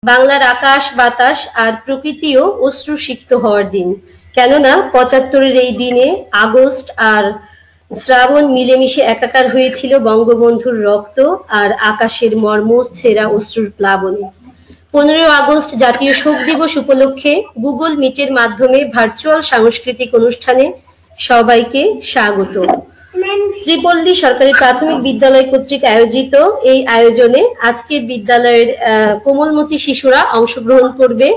বাংলার আকাশ বাতাস আর প্রকৃতিও অশ্রুসিক্ত হওয়ার দিন। কেননা ৭৫-এর এই দিনে আগস্ট আর শ্রাবণ মিলেমিশে একাকার হয়েছিল বঙ্গবন্ধুর রক্ত আর আকাশের মর্মর ছেঁড়া অশ্রুর প্লাবনে। ১৫ আগস্ট জাতীয় শোক দিবস উপলক্ষে গুগল মিটের মাধ্যমে ভার্চুয়াল সাংস্কৃতিক অনুষ্ঠানে সবাইকে স্বাগত। ত্রিপল্লী সরকারি প্রাথমিক বিদ্যালয় কর্তৃক আয়োজিত এই আয়োজনে আজকে বিদ্যালয়ের কোমলমতি শিশুরা অংশগ্রহণ করবে।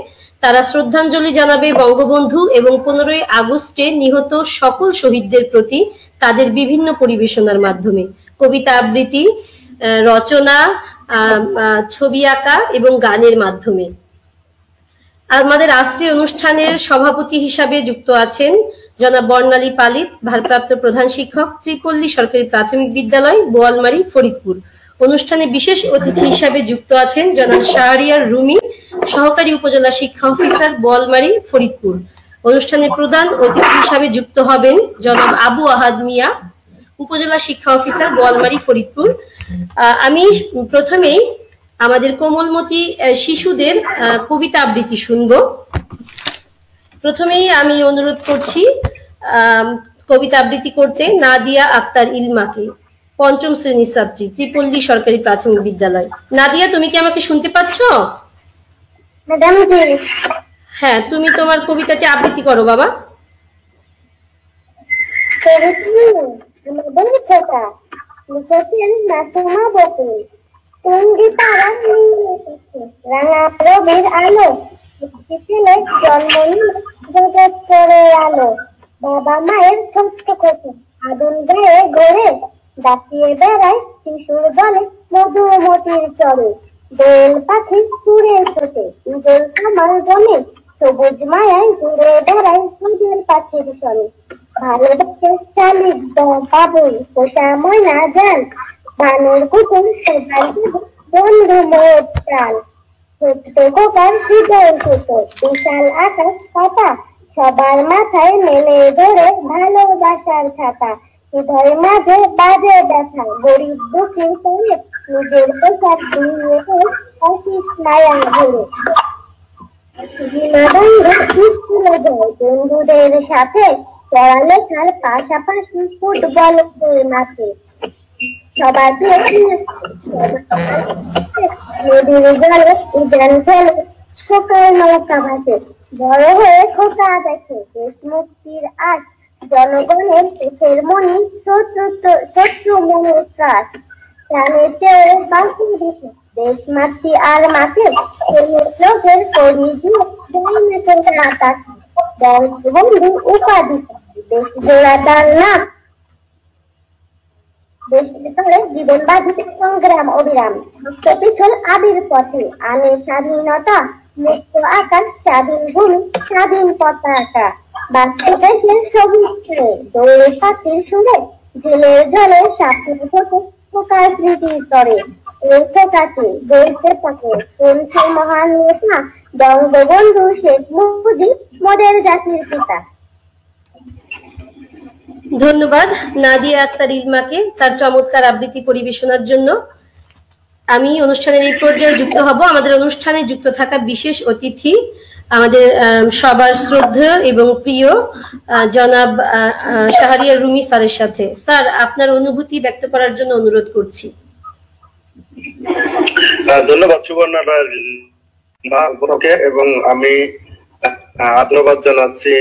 তারা শ্রদ্ধাঞ্জলি জানাবে বঙ্গবন্ধু এবং ১৫ আগস্টে নিহত সকল শহীদদের প্রতি তাদের বিভিন্ন পরিবেশনার মাধ্যমে কবিতা আবৃত্তি, রচনা, ছবি আঁকা এবং গানের মাধ্যমে। আমাদের আজকের অনুষ্ঠানের সভাপতি হিসাবে যুক্ত আছেন জনাব বর্ণালী পালিত, ভারপ্রাপ্ত প্রধান শিক্ষক, ত্রিপল্লী সরকারি প্রাথমিক বিদ্যালয়, বোয়ালমারী, ফরিদপুর। অনুষ্ঠানে বিশেষ অতিথি হিসাবে যুক্ত আছেন জনাব শাহরিয়ার রুমি, সহকারী উপজেলা শিক্ষা অফিসার, বোয়ালমারী, ফরিদপুর। অনুষ্ঠানে প্রধান অতিথি হিসাবে যুক্ত হবেন জনাব আবু আহাদ মিয়া, উপজেলা শিক্ষা অফিসার, বোয়ালমারী, ফরিদপুর। আমি প্রথমেই আমাদের কোমলমতি শিশুদের কবিতা আবৃত্তি শুনব। প্রথমেই আমি অনুরোধ করছি কবিতা আবৃত্তি করতে নাদিয়া আক্তার ইলমাকে, ৫ম শ্রেণীর ছাত্রী, ত্রিপল্লী সরকারি প্রাথমিক বিদ্যালয়। নাদিয়া, তুমি কি আমাকে শুনতে পাচ্ছ? হ্যাঁ, তুমি তোমার কবিতাটি আবৃত্তি করো বাবা। বাবা মায়ের ছোট্ট খোঁচে আদন গায়ে গড়ে ডাকিয়ে বেড়ায় শিশুর দলে মধুমতির চরে। দোয়েল পাখি সুরে ছোটে ঈদের কামার জমে সবুজ মায়ায় ঘুরে বেড়ায় সুদের পাখির সনে। ভালোবাসে শালিক বাবুই পোষা ময়না যান, বানর কুকুর সবার বন্ধু মোট চাল। ছোট্ট কোকার হৃদয় ছোট বিশাল আকাশ পাতা, সবার মাথায় মেলে ধরে ভালোবাসার ছাতা। হৃদয় মাঝে বাজে ব্যথা গরিব দুঃখীর করে, নিজের পোশাক দিয়ে অফিস মায়া ভরে। বন্ধুদের সাথে পড়ালেখার পাশাপাশি ফুটবল মাঠে। সবার নদীর জলে উজান ফেলে খোকার নৌকা ভাসে। বড় হয়ে খোকা দেখে দেশ মুক্তির আশ, জনগণের দেশের মনি শত্রু মনের ত্রাস। প্রাণের চেয়ে বাঁচি দেখে দেশ মাতৃ আর মাকে, লোকের করি দিয়ে আকাশ। বঙ্গবন্ধু উপাধি দেশ জোড়া তার নাম, জীবন বাজিতে সংগ্রাম অবিরাম। পিছল আবির পথে আনে স্বাধীনতা, মুক্ত আকাশ, স্বাধীন ভূমি, স্বাধীন পতাকা। বাঁচতে দেশের সবুজ ছেড়ে দৌড়ে পাখির সুরে, জেলের জলে সাথে থেকে ফোকার স্মৃতির তরে। এই ফোকাকে গড়তে থাকে কোন সেই মহান নেতা, বঙ্গবন্ধু শেখ মুজিব মোদের জাতির পিতা। ধন্যবাদ নাদিয়া আক্তার ইলমাকে তার চমৎকার আবৃত্তি পরিবেশনার জন্য। আমি অনুষ্ঠানের এই পর্যায়ে যুক্ত হব আমাদের অনুষ্ঠানে যুক্ত থাকা বিশেষ অতিথি, আমাদের সবার শ্রদ্ধেয় এবং প্রিয় জনাব শাহরিয়ার রুমি স্যারের সাথে। স্যার, আপনার অনুভূতি ব্যক্ত করার জন্য অনুরোধ করছি। ধন্যবাদ সুবর্ণা এবং আমি ধন্যবাদ জানাচ্ছি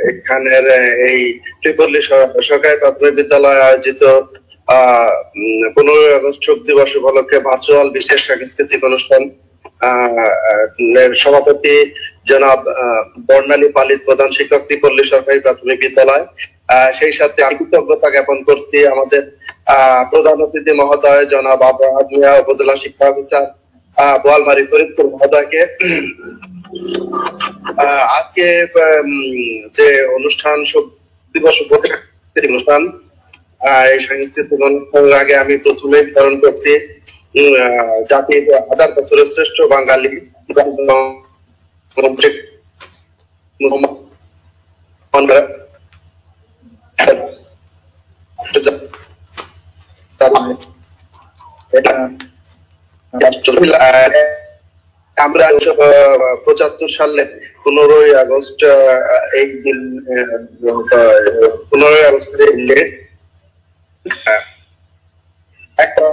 এখানের এই ত্রিপল্লী সরকারি প্রাথমিক বিদ্যালয়ে আয়োজিত 15 আগস্ট শোক দিবস উপলক্ষে ভার্চুয়াল বিশেষ সাংস্কৃতিক অনুষ্ঠান সভাপতি জনাব বর্ণালী পালিত, প্রধান শিক্ষক, ত্রিপল্লী সরকারি প্রাথমিক বিদ্যালয়। সেই সাথে আমি কৃতজ্ঞতা জ্ঞাপন করছি আমাদের প্রধান অতিথি মহোদয় জনাব আবু আহাদ মিয়া, উপজেলা শিক্ষা অফিসার, বোয়ালমারী, ফরিদপুর মহোদয়কে। আজকে যে অনুষ্ঠান শোক দিবস অনুষ্ঠান, এই সাংস্কৃতিক অনুষ্ঠানের আগে আমি প্রথমে বিতরণ করছি জাতির 1000 বছরের শ্রেষ্ঠ বাঙালি এটা আমরা 1975 সালে 15ই আগস্ট এই দিন 15ই আগস্ট একটা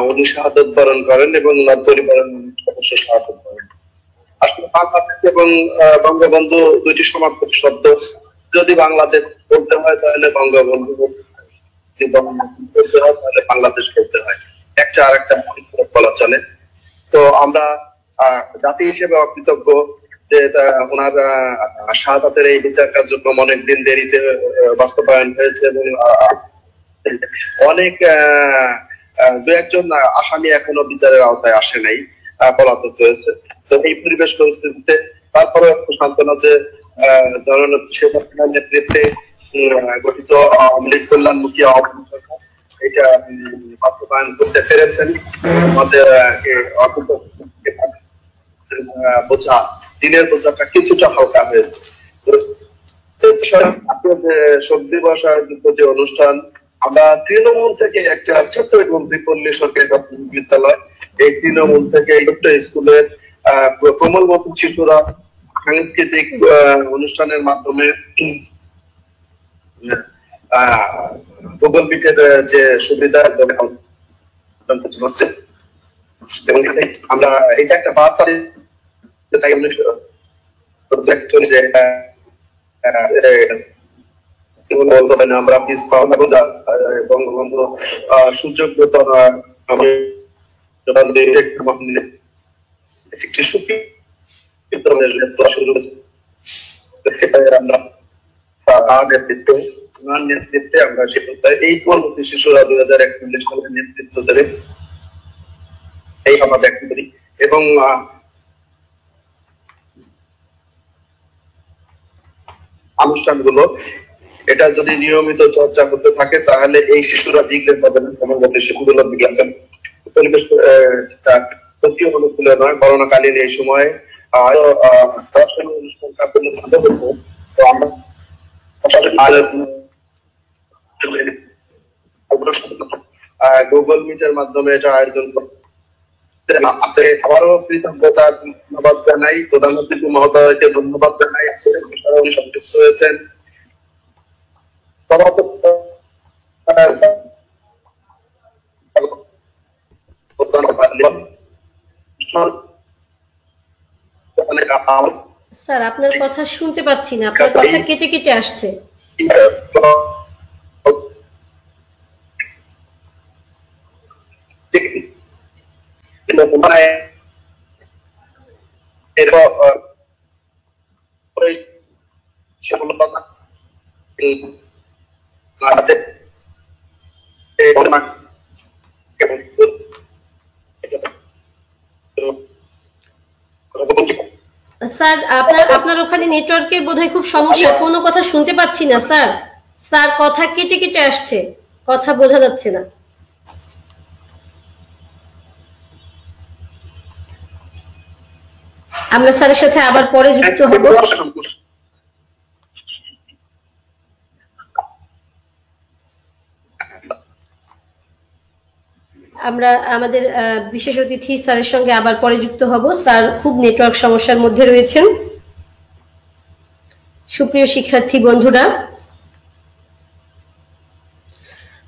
উনি শাহাদত বরণ করেন এবং পরিবারের সদস্য শাহাদত করেন। আসলে বাংলাদেশ এবং বঙ্গবন্ধু দুইটি সমার্থক শব্দ। যদি বাংলাদেশ বলতে হয় তাহলে বঙ্গবন্ধু বলতে হয়, তাহলে বাংলাদেশ বলতে হয়, একটা আর একটা বলা চলে। তো আমরা জাতি হিসেবে অকৃতজ্ঞ যে ওনার শাহাদাতের এই বিচার কার্যক্রম অনেকদিন দেরিতে বাস্তবায়ন হয়েছে এবং অনেক দু একজন আসামি এখনো বিচারের আওতায় আসে নাই, পলাতক রয়েছে। তো এই পরিবেশ পরিস্থিতিতে তারপরে একটু সান্ত্বনা যে জননেত্রী শেখ হাসিনার নেতৃত্বে গঠিত আওয়ামী লীগ কল্যাণমুখী আওয়ামী সরকার এটা বাস্তবায়ন করতে পেরেছেন। আমাদের বোঝা, দিনের বোঝাটা কিছুটা হালকা হয়েছে। শোক দিবস আয়োজিত যে অনুষ্ঠান, আমরা তৃণমূল থেকে একটা ছোট্ট পল্লী সরকারি প্রাথমিক বিদ্যালয়, এই তৃণমূল থেকে ছোট্ট স্কুলের কোমলমতি শিশুরা সাংস্কৃতিক অনুষ্ঠানের মাধ্যমে গুগল মিটের যে সুবিধা আমরা এটা একটা বার্তা আমরা বঙ্গবন্ধু সুযোগ একটি সুখী নেতৃত্বে আমরা এই পরবর্তী শিশুরা 2041 সালে নেতৃত্ব দেবে, এই আমরা ব্যক্ত করি। এবং অনুষ্ঠানগুলো এটা যদি নিয়মিত চর্চা করতে থাকে তাহলে এই শিশুরা বিগড়ে পাবে না, পরবর্তী শিশুগুলো বিজ্ঞাপন পরিবেশ অনুকূলে নয়। করোনাকালীন এই সময়ে অনুষ্ঠানটা ভালো হতো। তো আমরা গুগল মিটের মাধ্যমে এটা আয়োজন করতে আবারও কৃতজ্ঞতা ধন্যবাদ জানাই, প্রধানমন্ত্রী মহোদয়কে ধন্যবাদ জানাই, উনি সংযুক্ত হয়েছেন। স্যার আপনার কথা শুনতে পাচ্ছি না, আপনার কথা কেটে কেটে আসছে। স্যার আপনার ওখানে নেটওয়ার্কের বোধহয় খুব সমস্যা, কোনো কথা শুনতে পাচ্ছি না স্যার। স্যার কথা কেটে কেটে আসছে, কথা বোঝা যাচ্ছে না। আমরা স্যারের সাথে আবার পরে যুক্ত হব। আমরা আমাদের বিশেষ অতিথি স্যারের সঙ্গে আবার পরে যুক্ত হব। স্যার খুব নেটওয়ার্ক সমস্যার মধ্যে রয়েছেন। সুপ্রিয় শিক্ষার্থী বন্ধুরা,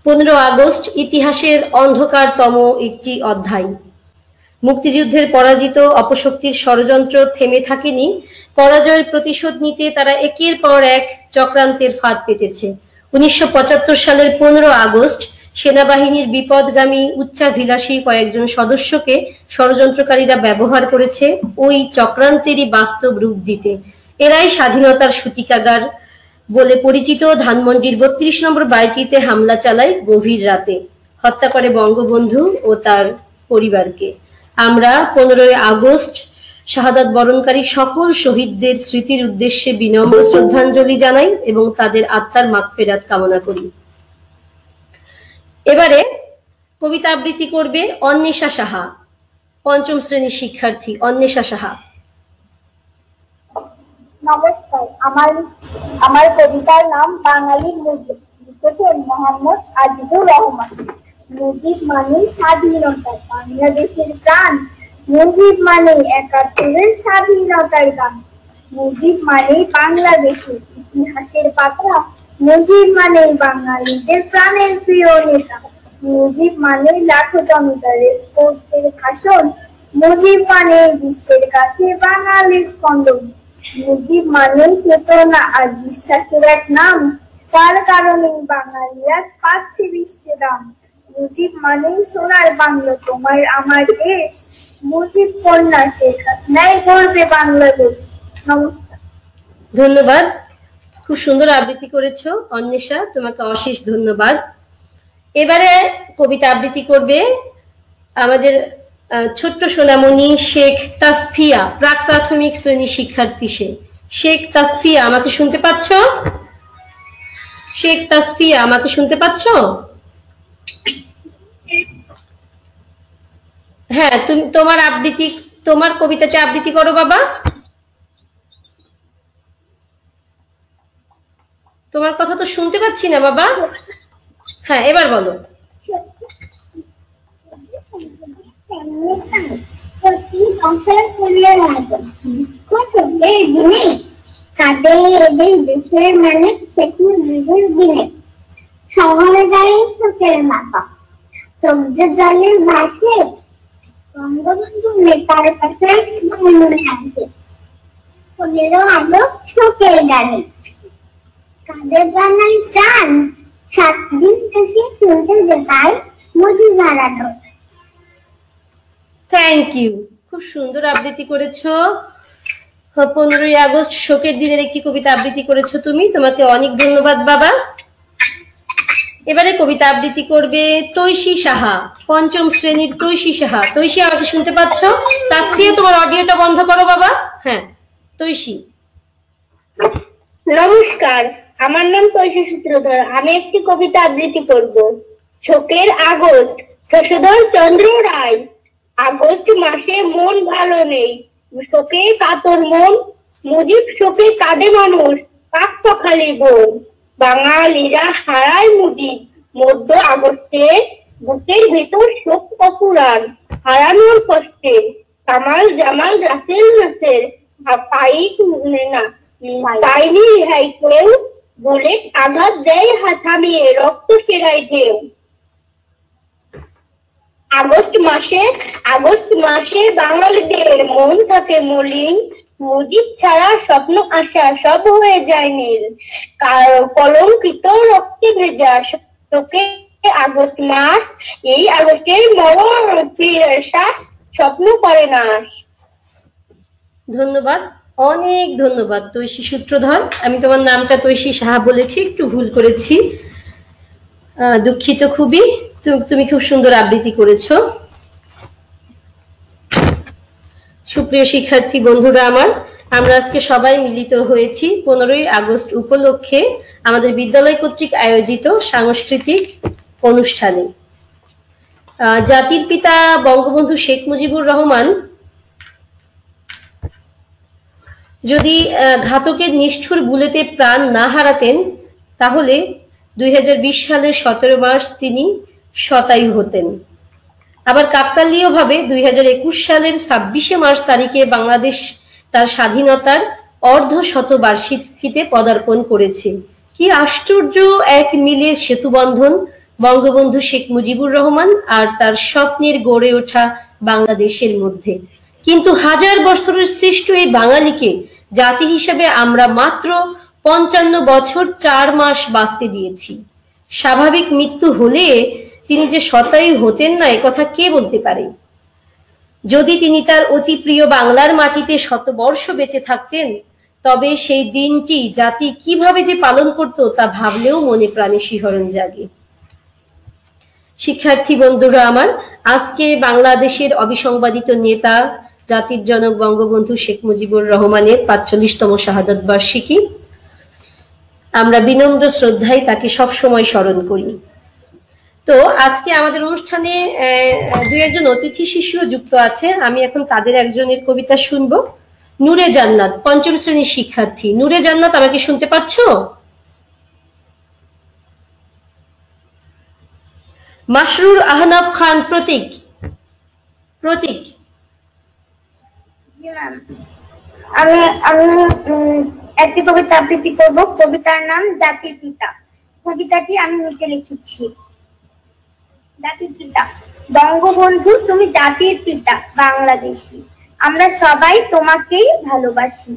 15 আগস্ট ইতিহাসের অন্ধকারতম একটি অধ্যায়। মুক্তিযুদ্ধের পরাজিত অপশক্তির ষড়যন্ত্র থেমে থাকেনি। পরাজয়ের প্রতিশোধ নিতে তারা একের পর এক চক্রান্তের ফাঁদ পেতেছে। 1975 সালের 15 আগস্ট সেনাবাহিনীর বিপদগামী উচ্চাভিলাষী কয়েকজন সদস্যকে ষড়যন্ত্রকারীরা ব্যবহার করেছে ওই চক্রান্তেরই বাস্তব রূপ দিতে। এরাই স্বাধীনতার সূতিকাগার বলে পরিচিত ধানমন্ডির 32 নম্বর বাড়িটিতে হামলা চালায় গভীর রাতে, হত্যা করে বঙ্গবন্ধু ও তার পরিবারকে। আমরা 15 আগস্ট শাহাদাত বরণকারী সকল শহীদদের স্মৃতির উদ্দেশ্যে বিনম্র শ্রদ্ধাঞ্জলি জানাই এবং তাদের আত্মার মাগফিরাত কামনা করি। এবারে কবিতা আবৃত্তি করবে অন্বেষা সাহা, 5ম শ্রেণীর শিক্ষার্থী অন্বেষা সাহা। নমস্কার, আমার কবিতার নাম বাঙালির মূল্য, লিখেছেন মোহাম্মদ আজিজুর রহমান। মুজিব মানে স্বাধীনতা, বাংলাদেশের প্রাণ। মুজিব মানে ৭১-এর স্বাধীনতার গান। মুজিব মানে বাংলাদেশের ইতিহাসের পাতা। মুজিব মানে বাঙালিদের প্রাণের প্রিয় নেতা। মুজিব মানে লাখো জমিদারের স্পোর্টসের ভাষণ। মুজিব মানে বিশ্বের কাছে বাঙালির স্পন্দন। মুজিব মানে চেতনা আর বিশ্বাসের এক নাম, তার কারণে বাঙালি আজ পাচ্ছে বিশ্বে দাম। মুজিব মানে সোনার বাংলা, তোমার আমার দেশ। মুজিব কন্যা শেখ হাসিনাই গর্বে বাংলাদেশ। নমস্কার। ধন্যবাদ, খুব সুন্দর আবৃত্তি করেছো অন্বেষা, তোমাকে অশেষ ধন্যবাদ। এবারে কবিতা আবৃত্তি করবে আমাদের ছোট্ট সোনামণি শেখ তাসফিয়া, প্রাক প্রাথমিক শ্রেণীর শিক্ষার্থী। শেখ তাসফিয়া, আমাকে শুনতে পাচ্ছ? শেখ তাসফিয়া, আমাকে শুনতে পাচ্ছ? হ্যাঁ, তুমি তোমার কবিতাটা আবৃত্তি করো বাবা। তোমার কথা তো শুনতে পাচ্ছি না বাবা। হ্যাঁ, এবার বলো। দেশের মানুষ সেখানে নিজের দিনে শহরে দাঁড়িয়ে চোখের মাথা সবজ জলের ভাসে বঙ্গবন্ধু নেতার পাশে মনে আসে ১৫ আগস্ট শোকের গানে কাদের বানাই চান ৭ দিন দেশে চলতে যেতায় মোদি হারানো। থ্যাংক ইউ, খুব সুন্দর আবৃত্তি করেছো। ১৫ই আগস্ট শোকের দিনের একটি কবিতা আবৃত্তি করেছো তুমি, তোমাকে অনেক ধন্যবাদ বাবা। এবারে কবিতা আবৃত্তি করবে তৈশী সাহা, ৫ম শ্রেণীর তৈশী সাহা। তৈশী, আমাকে শুনতে পাচ্ছ? তাসফিয়া, তোমার অডিওটা বন্ধ করো বাবা। হ্যাঁ, তৈশী। নমস্কার, আমার নাম তৈশী সূত্রধর। আমি একটি কবিতা আবৃত্তি করব। শোকের আগস্ট, শশধর চন্দ্র রায়। আগস্ট মাসে মন ভালো নেই, শোকে কাতর মন। মুজিব শোকে কাঁদে মানুষ, কাকপখালি বোন। বাঙালিরা হারায় মুজিব, মধ্য আগস্টে বুকের ভেতর শোক অপুরাণ। হারানোর কষ্টে কামাল জামাল রাসেল নাসের পাইনি রেহাই কেউ। বুলেট আঘাত দেয় থামিয়ে রক্ত সেরাই ঢেউ। আগস্ট মাসে বাঙালিদের মন থাকে মলিন। মুজিব ছাড়া স্বপ্ন আশা সব হয়ে যায় নীল। কলঙ্কিত রক্তে ভেজা তোকে আগস্ট মাস, এই আগস্টের মরণ শ্বাস স্বপ্ন করে নাশ। ধন্যবাদ, অনেক ধন্যবাদ তৈশী সূত্রধর। আমি তোমার নামটা তৈশী সাহা বলেছি, একটু ভুল করেছি, দুঃখিত খুবই। তুমি খুব সুন্দর আবৃত্তি করেছো। সুপ্রিয় শিক্ষার্থী বন্ধুরা আমার, আমরা আজকে সবাই মিলিত হয়েছি 15ই আগস্ট উপলক্ষে আমাদের বিদ্যালয় কর্তৃক আয়োজিত সাংস্কৃতিক অনুষ্ঠানে। জাতির পিতা বঙ্গবন্ধু শেখ মুজিবুর রহমান যদি ঘাতকের নিষ্ঠুর বুলেটে প্রাণ না হারাতেন, তাহলে 2020 সালের 17 মার্চ তিনি শতায়ু হতেন। আবার কাকতালীয়ভাবে 2021 সালের 26শে মার্চ তারিখে বাংলাদেশ তার স্বাধীনতার অর্ধশতবার্ষিকীতে পদার্পণ করেছে। কি আশ্চর্য এক মিলের সেতুবন্ধন বঙ্গবন্ধু শেখ মুজিবুর রহমান আর তার স্বপ্নের গড়ে ওঠা বাংলাদেশের মধ্যে। কিন্তু হাজার বছরের সৃষ্ট এই বাঙালিকে জাতি হিসেবে আমরা মাত্র 55 বছর 4 মাস বাঁচতে দিয়েছি। স্বাভাবিক মৃত্যু হলে তিনি যে শতায়ু হতেন না, একথা কে বলতে পারে? যদি তিনি তার অতি প্রিয় বাংলার মাটিতে শতবর্ষ বেঁচে থাকতেন, তবে সেই দিনটি জাতি কিভাবে যে পালন করত তা ভাবলেও মনে প্রাণে শিহরণ জাগে। শিক্ষার্থী বন্ধুরা আমার, আজকে বাংলাদেশের অবিসংবাদিত নেতা জাতির জনক বঙ্গবন্ধু শেখ মুজিবুর রহমানের ৪৫তম শাহাদাত বার্ষিকী। আমরা বিনম্র শ্রদ্ধায় তাকে সবসময় স্মরণ করি। তো আজকে আমাদের অনুষ্ঠানে দুই একজন অতিথি শিশুও যুক্ত আছে। আমি এখন তাদের একজনের কবিতা শুনবো। নূরে জান্নাত, ৫ম শ্রেণীর শিক্ষার্থী। নূরে জান্নাত, আমাকে শুনতে পাচ্ছ? মাসরুর আহনাফ খান প্রতীক। প্রতীক আমি আমি একটি কবিতা আবৃত্তি করব। কবিতার নাম জাতির পিতা। কবিতাটি আমি নিচে লিখেছি। জাতির পিতা। বঙ্গবন্ধু, তুমি জাতির পিতা বাংলাদেশী, আমরা সবাই তোমাকেই ভালোবাসি।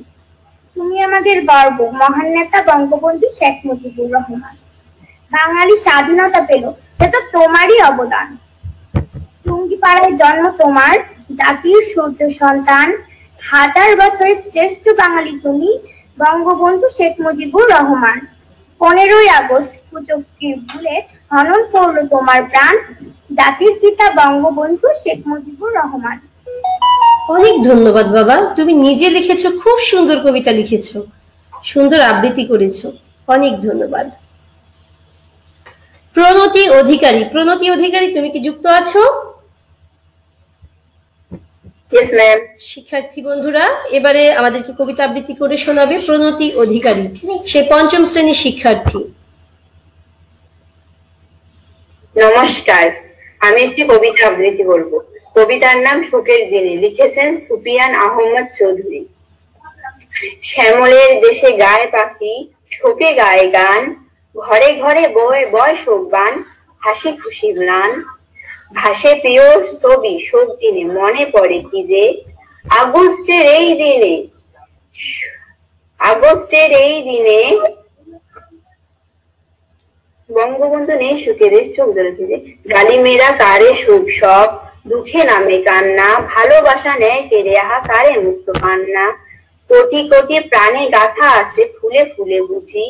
তুমি আমাদের গর্ব, মহান নেতা বঙ্গবন্ধু শেখ মুজিবুর রহমান। বাঙালি স্বাধীনতা পেল, সেটা তোমারই অবদান। টুঙ্গিপাড়ায় জন্ম তোমার, জাতির সূর্য সন্তান। 1000 বছরের শ্রেষ্ঠ বাঙালি তুমি, বঙ্গবন্ধু শেখ মুজিবুর রহমান। 15ই আগস্ট কুচক্রীর বুলেট হনন করলো তোমার প্রাণ, জাতির পিতা বঙ্গবন্ধু শেখ মুজিবুর রহমান। অনেক ধন্যবাদ বাবা, তুমি নিজে লিখেছো, খুব সুন্দর কবিতা লিখেছো, সুন্দর আবৃত্তি করেছো, অনেক ধন্যবাদ। প্রণতি অধিকারী। প্রণতি অধিকারী, তুমি কি যুক্ত আছো? Yes, ma'am. শিক্ষার্থী বন্ধুরা, এবারে আমাদেরকে কবিতা আবৃত্তি করে শোনাবে প্রণতি অধিকারী, সে 5ম শ্রেণীর শিক্ষার্থী। নমস্কার, আমি একটি কবিতা আবৃত্তি করব। কবিতার নাম শোকের দিনে, লিখেছেন সুফিয়ান আহমদ চৌধুরী। শ্যামলের দেশে গায় পাখি, শোকে গায়ে গান, ঘরে ঘরে বয় বয় শোকবান, হাসি খুশি ম্লান। ভাসে প্রিয় ছবি শোক দিনে, মনে পড়ে কি যে আগস্টের এই দিনে বঙ্গবন্ধু নেই সুখে, দেশ চোখ জলে ভিজে। গালি মেরা কারে সুখ সব, দুঃখে নামে কান্না, ভালোবাসা নেয় কেড়ে আহা কারে মুক্ত কান্না। কোটি কোটি প্রাণে গাথা আছে ফুলে ফুলে বুঝি,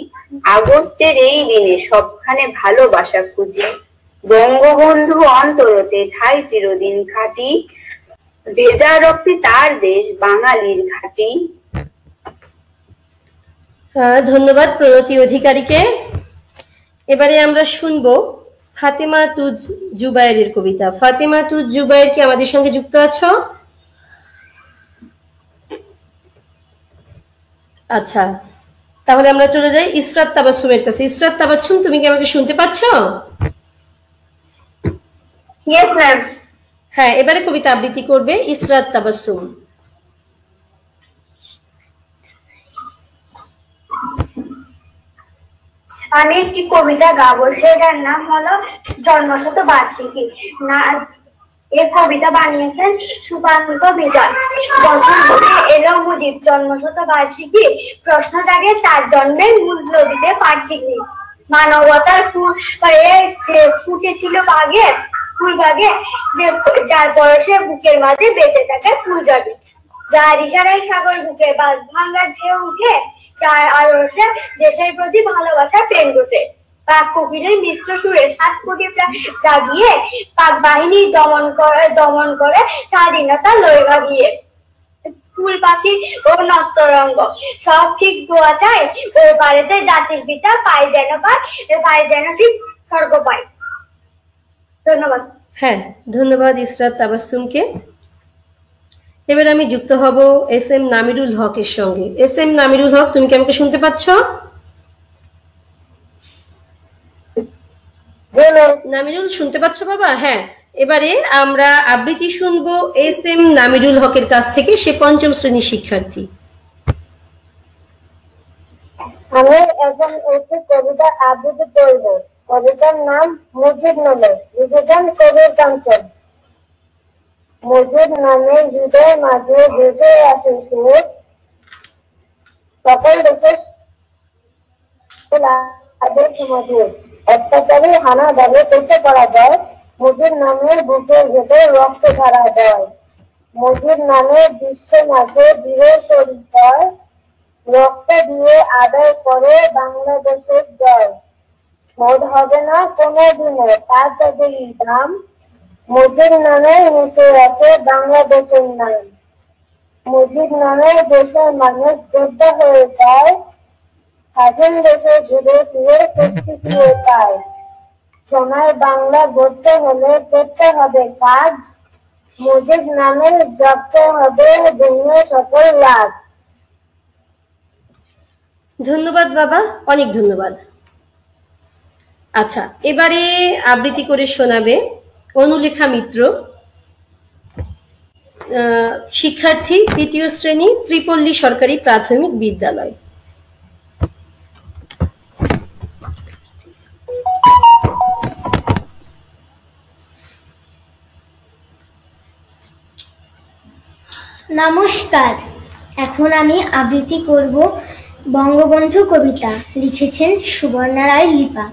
আগস্টের এই দিনে সবখানে ভালোবাসা খুঁজি। বঙ্গবন্ধু অন্তরতে ঠাই চিরদিন খাটি, ভেজা রক্তে তার দেশ বাঙালির ঘাটি। ধন্যবাদ প্রণতি অধিকারীকে। এবারে আমরা শুনবো ফাতেমা তুজ জুবায়েরের কবিতা। ফাতেমা তুজ জুবায়ের কি আমাদের সঙ্গে যুক্ত আছো? আচ্ছা, তাহলে আমরা চলে যাই ইসরাত তাবাসসুমের কাছে। ইসরাত তাবাসসুম, তুমি কি আমাকে শুনতে পাচ্ছ? Yes, ma'am. হ্যাঁ, এবারে কবিতা আবৃত্তি করবে ইসরাত তাবাসসুম। আমি একটি কবিতা গাবো, সেটার নাম হলো জন্মশত বার্ষিকী। এই কবিতা বানিয়েছেন সুকান্ত বিজয়। বছর ঘুরে এলো মুজিব, জন্মশত বার্ষিকী, প্রশ্ন জাগে তার জন্মের মূল্য দিতে পারছি কি। মানবতার ফুটেছিল বাগে ফুল বাগে, যার বয়সে বুকের মাঝে বেঁচে থাকে ফুল জাগে। যার ইশারায় সাগর বুকে বাঁধ ভাঙ্গার ঢেউ উঠে, যার আদর্শে দেশের প্রতি ভালোবাসা প্রেম ঘটে। পাক কবিরের মিশ্র সুরে 7 কোটি জাগিয়ে, পাক বাহিনী দমন করে স্বাধীনতা লয় ভাগিয়ে। ফুল পাখি ও নত্তরঙ্গ সব ঠিক দোয়া চায়, ওই পারেতে জাতির পিতা পায় যেন ঠিক স্বর্গ পায়। ধন্যবাদ। হ্যাঁ, ধন্যবাদ ইসরাত তাবাসসুমকে। এবার আমি যুক্ত হব এস.এম. নামিরুল হকের সঙ্গে। এস.এম. নামিরুল হক, তুমি কি আমাকে শুনতে পাচ্ছ? নামিরুল, শুনতে পাচ্ছ বাবা? হ্যাঁ, এবারে আমরা আবৃত্তি শুনবো এস.এম. নামিরুল হকের কাছ থেকে, সে 5ম শ্রেণীর শিক্ষার্থী। আমি এখন একটি কবিতা আবৃত্তি করব। কবিতার নাম মুজিব নামে, লিখেছেন কবির কাঞ্চন। মুজিব নামে হৃদয় মাঝে ভেসে আসে সুর, সকল দেশের আদেশ মধুর। অত্যাচারী হানা দাবে পেছে করা যায়, মুজিব নামের বুকের ভেতর রক্ত ধারা দেয়। মুজিব নামে বিশ্ব মাঝে দৃঢ় পরিচয়, রক্ত দিয়ে আদায় করে বাংলাদেশের জয়। শোধ হবে না কোনো দিনে তার তাদেরই দাম, মুজিব নামে মিশে আছে বাংলাদেশের নাম। মুজিব নামে দেশের মানুষ যোদ্ধা হয়ে যায়, স্বাধীন দেশে ঘুরে ফিরে শক্তি ফিরে পায়। সোনার বাংলা গড়তে হলে করতে হবে কাজ, মুজিব নামে জপতে হবে দুনিয়া সকল লাভ। ধন্যবাদ বাবা, অনেক ধন্যবাদ। আচ্ছা, এবারে আবৃত্তি করে শোনাবে অনুলেখা মিত্র, শিক্ষার্থী, ৩য় শ্রেণী, ত্রিপল্লী সরকারি প্রাথমিক বিদ্যালয়। নমস্কার, এখন আমি আবৃত্তি করব বঙ্গবন্ধু কবিতা। লিখেছেন সুবর্ণা রায় লিপা।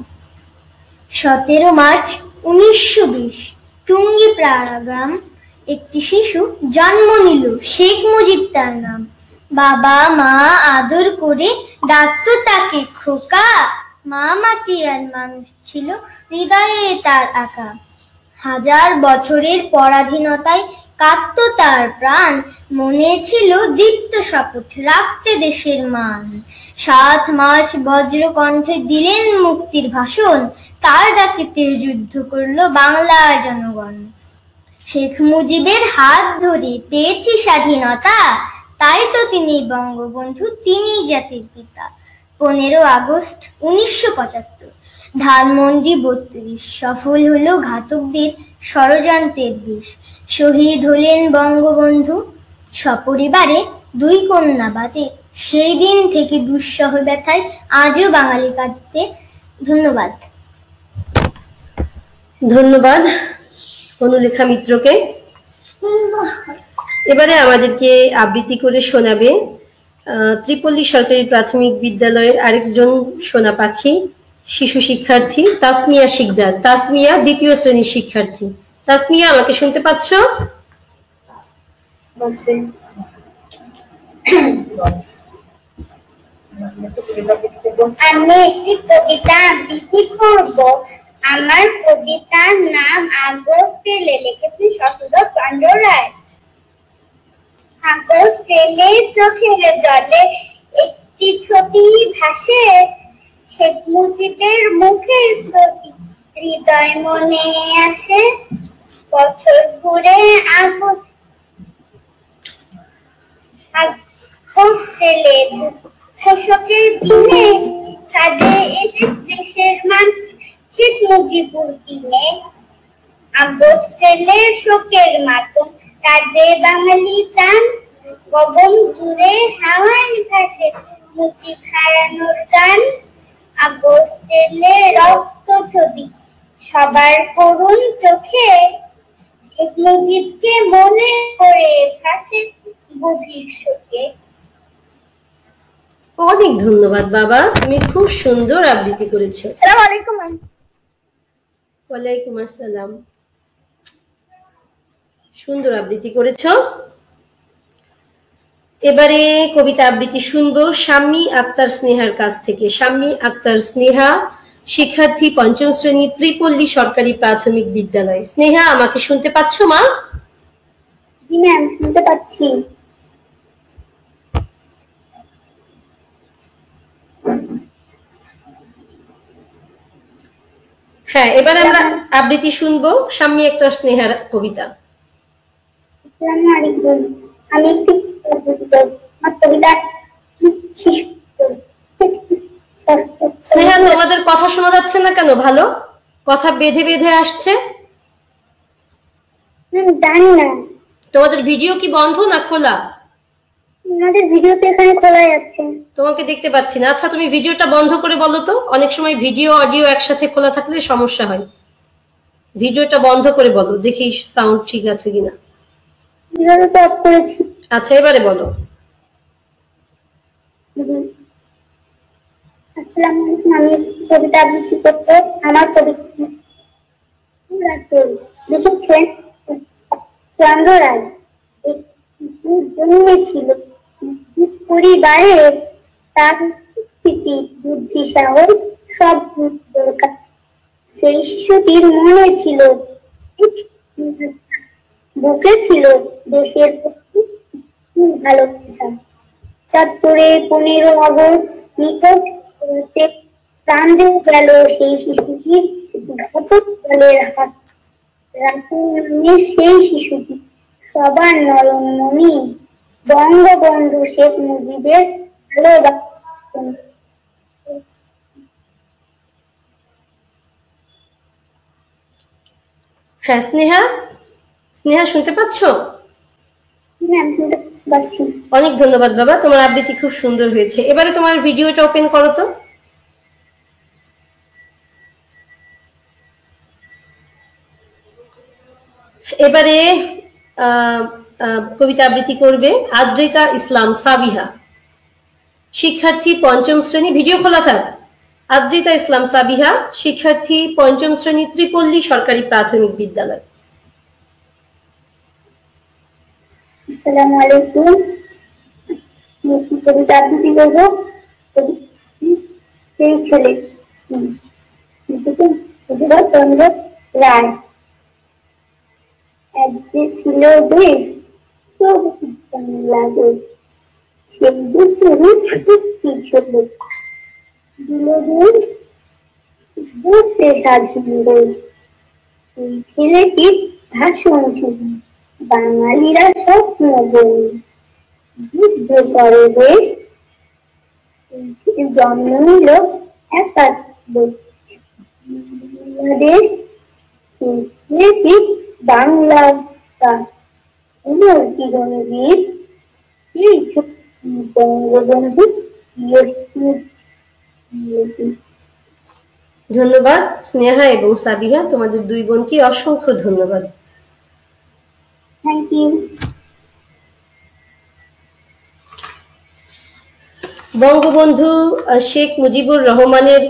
17 মার্চ 1920 টুঙ্গিপাড়া গ্রাম একটি শিশু জন্ম নিল, শেখ মুজিব তার নাম। বাবা মা আদর করে ডাকতো তাকে খোকা, মা মাটির মানুষ ছিল, হৃদয়ে তার আঁকা। হাজার বছরের পরাধীনতায় কাঁদত তার প্রাণ, মনে ছিল দীপ্ত শপথ রাখতে দেশের মান। 7 মাস বজ্র কণ্ঠে দিলেন মুক্তির ভাষণ, তার ডাকেতে যুদ্ধ করলো বাংলার জনগণ। শেখ মুজিবের হাত ধরে পেয়েছি স্বাধীনতা, তাই তো তিনি বঙ্গবন্ধু, তিনি জাতির পিতা। 15 আগস্ট 1975 ধানমন্ডি 32 সফল হলো ঘাতকদের ষড়যন্ত্রের বিষ। শহীদ হলেন বঙ্গবন্ধু, সপরিবারে 2 কন্যা বাদে। সেই দিন থেকে দুঃসহ ব্যথায় আজও বাঙালি কাঁদতে। ধন্যবাদ। ধন্যবাদ অনুলেখা মিত্রকে। এবারে আমাদেরকে আবৃত্তি করে শোনাবে ত্রিপল্লী সরকারি প্রাথমিক বিদ্যালয়ের আরেকজন সোনা পাখি, শিশু শিক্ষার্থী তাসমিয়া শিকদার। তাসমিয়া 2য় শ্রেণীর শিক্ষার্থী। তাসমিয়া, আমাকে শুনতে পাচ্ছ? আমি একটি কবিতা আবৃত্তি করব। আমার কবিতার নাম আগস্ট এলে, লিখেছেন শশধরচন্দ্র রায়। আগস্ট এলে চোখের জলে একটি ছবি ভাসে, শেখ মুজিবের মুখের ছবি হৃদয় মনে আসে। বছর ঘুরে আগস্ট এলে কৃষকের দিনে, কাঁদে এসে দেশের মানুষ শেখ মুজিবুর দিনে। আগস্ট এলে শোকের মাতম, কাঁদে বাঙালি প্রাণ, গগন জুড়ে হাওয়ায় ভাসে মুজিব হারানোর গান। আগস্ট এলে রক্ত ছবি সবার করুণ চোখে, শেখ মুজিবকে মনে করে ভাসে গভীর শোকে। অনেক ধন্যবাদ বাবা, তুমি খুব সুন্দর আবৃত্তি করেছো। আসসালামু আলাইকুম। ওয়ালাইকুম আসসালাম। সুন্দর আবৃত্তি করেছো। এবারে কবিতা আবৃত্তি শুনবো শাম্মী আক্তার স্নেহার কাছ থেকে। শাম্মী আক্তার স্নেহা, শিক্ষার্থী, 5ম শ্রেণী, ত্রিপল্লী সরকারি প্রাথমিক বিদ্যালয়। স্নেহা, আমাকে শুনতে পাচ্ছ মা? জি ম্যাম, শুনতে পাচ্ছি। হ্যাঁ, এবার আমরা আবৃত্তি শুনবো শাম্মী আক্তার স্নেহার কবিতা। আসসালামু আলাইকুম। আমি একটি কবিতা স্নেহা, তোমাদের কথা শোনা যাচ্ছে না কেন? ভালো কথা বেঁধে বেঁধে আসছে। জানি না, তোমাদের ভিডিও কি বন্ধ না খোলা? আমাদের ভিডিও তো এখানে খোলাই আছে। তোমাকে দেখতে পাচ্ছি না। আচ্ছা, তুমি ভিডিওটা বন্ধ করে বলো তো। অনেক সময় ভিডিও অডিও একসাথে খোলা থাকলে সমস্যা হয়। ভিডিওটা বন্ধ করে বলো, দেখি সাউন্ড ঠিক আছে কিনা। ভিডিওটা তো অফ করেছি। আচ্ছা, এবারে বলো। আসসালামু আলাইকুম। আমি কবিতা আবৃত্তি করতে, আমার কবিতা লিখেছেন চন্দ্র রায়। জন্মেছিল পরিবারে, তার স্থিতি বুদ্ধি সাহস সব দরকার। সেই শিশুটির মনে ছিল, বুকে ছিল দেশের প্রতি ভালোবাসা। 15 আগস্ট নিখোঁজ করতে প্রাণ গেল সেই শিশুটির ঘাতক দলের হাত। সেই শিশুটি সবার নয়নমণি, বঙ্গবন্ধু শেখ মুজিবের ভালোবাসা। হ্যাঁ স্নেহা, স্নেহা শুনতে পাচ্ছ? ম্যাম শুনতে পাচ্ছি। অনেক ধন্যবাদ বাবা, তোমার আবৃত্তি খুব সুন্দর হয়েছে। এবারে তোমার ভিডিওটা ওপেন করো তো। এবারে কবিতা আবৃত্তি করবে আদ্রিতা ইসলাম সাবিহা, শিক্ষার্থী পঞ্চম শ্রেণী। ভিডিও খোলা থাক। আদ্রিতা ইসলাম সাবিহা, শিক্ষার্থী পঞ্চম শ্রেণী, ত্রিপল্লী সরকারি প্রাথমিক বিদ্যালয়। আসসালামু আলাইকুম। কবিতা আবৃত্তি করবো সেই ছেলে চন্দ্র রায়। এক যে ছিল দেশ বাংলাদেশ, সেই দেশের দিল দেশ বুঝতে স্বাধীন দেশ। এই ছেলেটির ভাষণ ছিল বাঙালিরা স্বপ্ন বলি, যুদ্ধ করে দেশ। জন্ম নিল একাত্তর বাংলাদেশ। ছেলেটি বাংলা কিরণবীর, সেই বঙ্গবন্ধু। ধন্যবাদ স্নেহা এবং সাবিহা, তোমাদের দুই বোনকে অসংখ্য ধন্যবাদ। Thank you. বঙ্গবন্ধু শেখ মুজিবুর রহমানের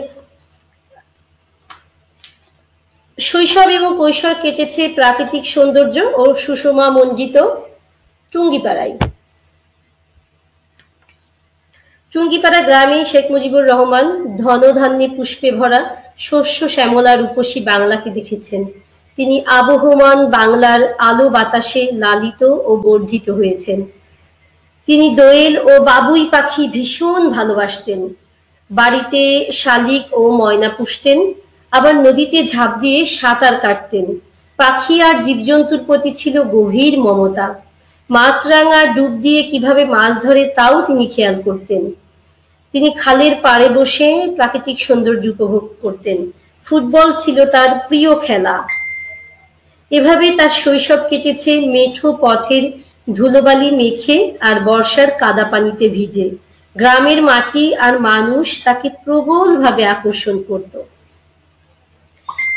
শৈশব এবং কৈশোর কেটেছে প্রাকৃতিক সৌন্দর্য ও সুষমা মণ্ডিত টুঙ্গিপাড়ায়। টুঙ্গিপাড়া গ্রামে শেখ মুজিবুর রহমান ধনধান্যে পুষ্পে ভরা শস্য শ্যামলা রূপসী বাংলাকে দেখেছেন। তিনি আবহমান বাংলার আলো বাতাসে লালিত ও বর্ধিত হয়েছেন। তিনি দোয়েল ও বাবুই পাখি ভীষণ ভালোবাসতেন। বাড়িতে শালিক ও ময়না পুষতেন, আবার নদীতে ঝাঁপ দিয়ে সাঁতার কাটতেন। পাখি আর জীবজন্তুর প্রতি ছিল গভীর মমতা। মাছরাঙা ডুব দিয়ে কিভাবে মাছ ধরে তাও তিনি খেয়াল করতেন। তিনি খালের পাড়ে বসে প্রাকৃতিক সৌন্দর্য উপভোগ করতেন। ফুটবল ছিল তার প্রিয় খেলা। এভাবে তার শৈশব কেটেছে মেঠো পথের ধুলোবালি মেখে আর বর্ষার কাদা পানিতে ভিজে। গ্রামের মাটি আর মানুষ তাকে প্রবলভাবে আকর্ষণ করত।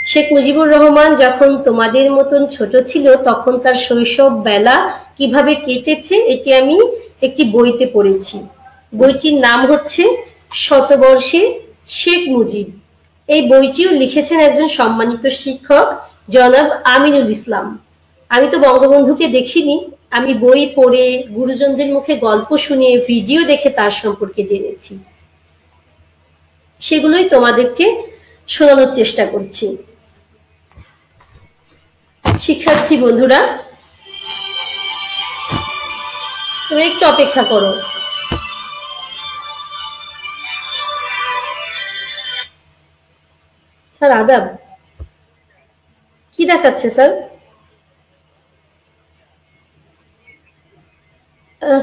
শেখ মুজিবুর রহমান যখন তোমাদের মতন ছোট ছিল তখন তার শৈশব বেলা কিভাবে কেটেছে এটি আমি একটি বইতে পড়েছি। বইটির নাম হচ্ছে শতবর্ষে শেখ মুজিব। এই বইটিও লিখেছেন একজন সম্মানিত শিক্ষক জনাব আমিনুল ইসলাম। আমি তো বঙ্গবন্ধুকে দেখিনি, আমি বই পড়ে গুরুজনদের মুখে গল্প শুনে ভিডিও দেখে তার সম্পর্কে জেনেছি। সেগুলোই তোমাদেরকে শোনানোর চেষ্টা করছি। শিক্ষার্থী বন্ধুরা, তোমরা একটু অপেক্ষা করো। স্যার আদাব, কি দেখাচ্ছে স্যার?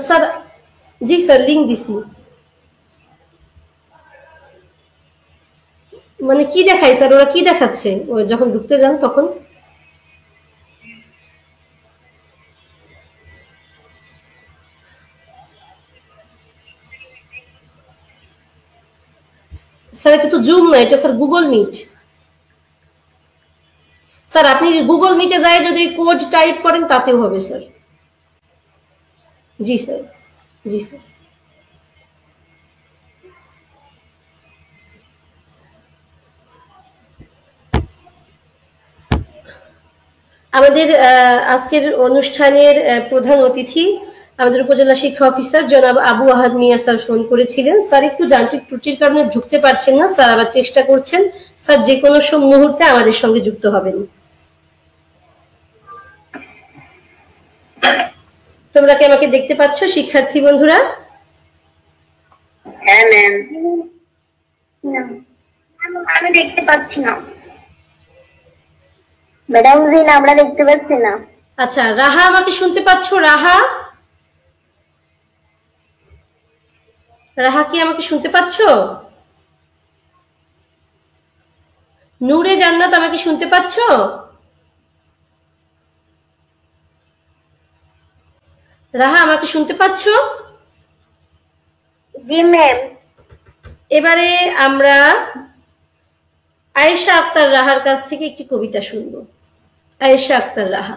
স্যার জি স্যার, লিঙ্ক দিছি। মানে কি দেখায় স্যার, ওরা কি দেখাচ্ছে যখন ঢুকতে যান তখন? স্যার এটা তো জুম না, এটা স্যার গুগল মিট। স্যার আপনি গুগল মিটে যায় যদি কোড টাইপ করেন তাতেও হবে স্যার। জি স্যার, জি স্যার। আমাদের আজকের অনুষ্ঠানের প্রধান অতিথি আমাদের উপজেলা শিক্ষা অফিসার জনাব আবু আহাদ মিয়া স্যার ফোন করেছিলেন। স্যার একটু যান্ত্রিক ত্রুটির কারণে ঢুকতে পারছেন না, স্যার আবার চেষ্টা করছেন। স্যার যে কোনো মুহূর্তে আমাদের সঙ্গে যুক্ত হবেন। তোমরা কি আমাকে দেখতে পাচ্ছ শিক্ষার্থী বন্ধুরা? হ্যাঁ ম্যাম। আমি দেখতে পাচ্ছি না ম্যাডাম, আমরা দেখতে পাচ্ছি না। আচ্ছা রাহা, আমাকে শুনতে পাচ্ছ? রাহা, রাহা কি আমাকে শুনতে পাচ্ছ? নূরে জান্নাত আমাকে শুনতে পাচ্ছ? রাহা, আমাকে শুনতে পাচ্ছো? জি ম্যাম। এবারে আমরা আয়েশা আক্তার রাহার কাছ থেকে একটি কবিতা শুনবো। আয়েশা আক্তার রাহা।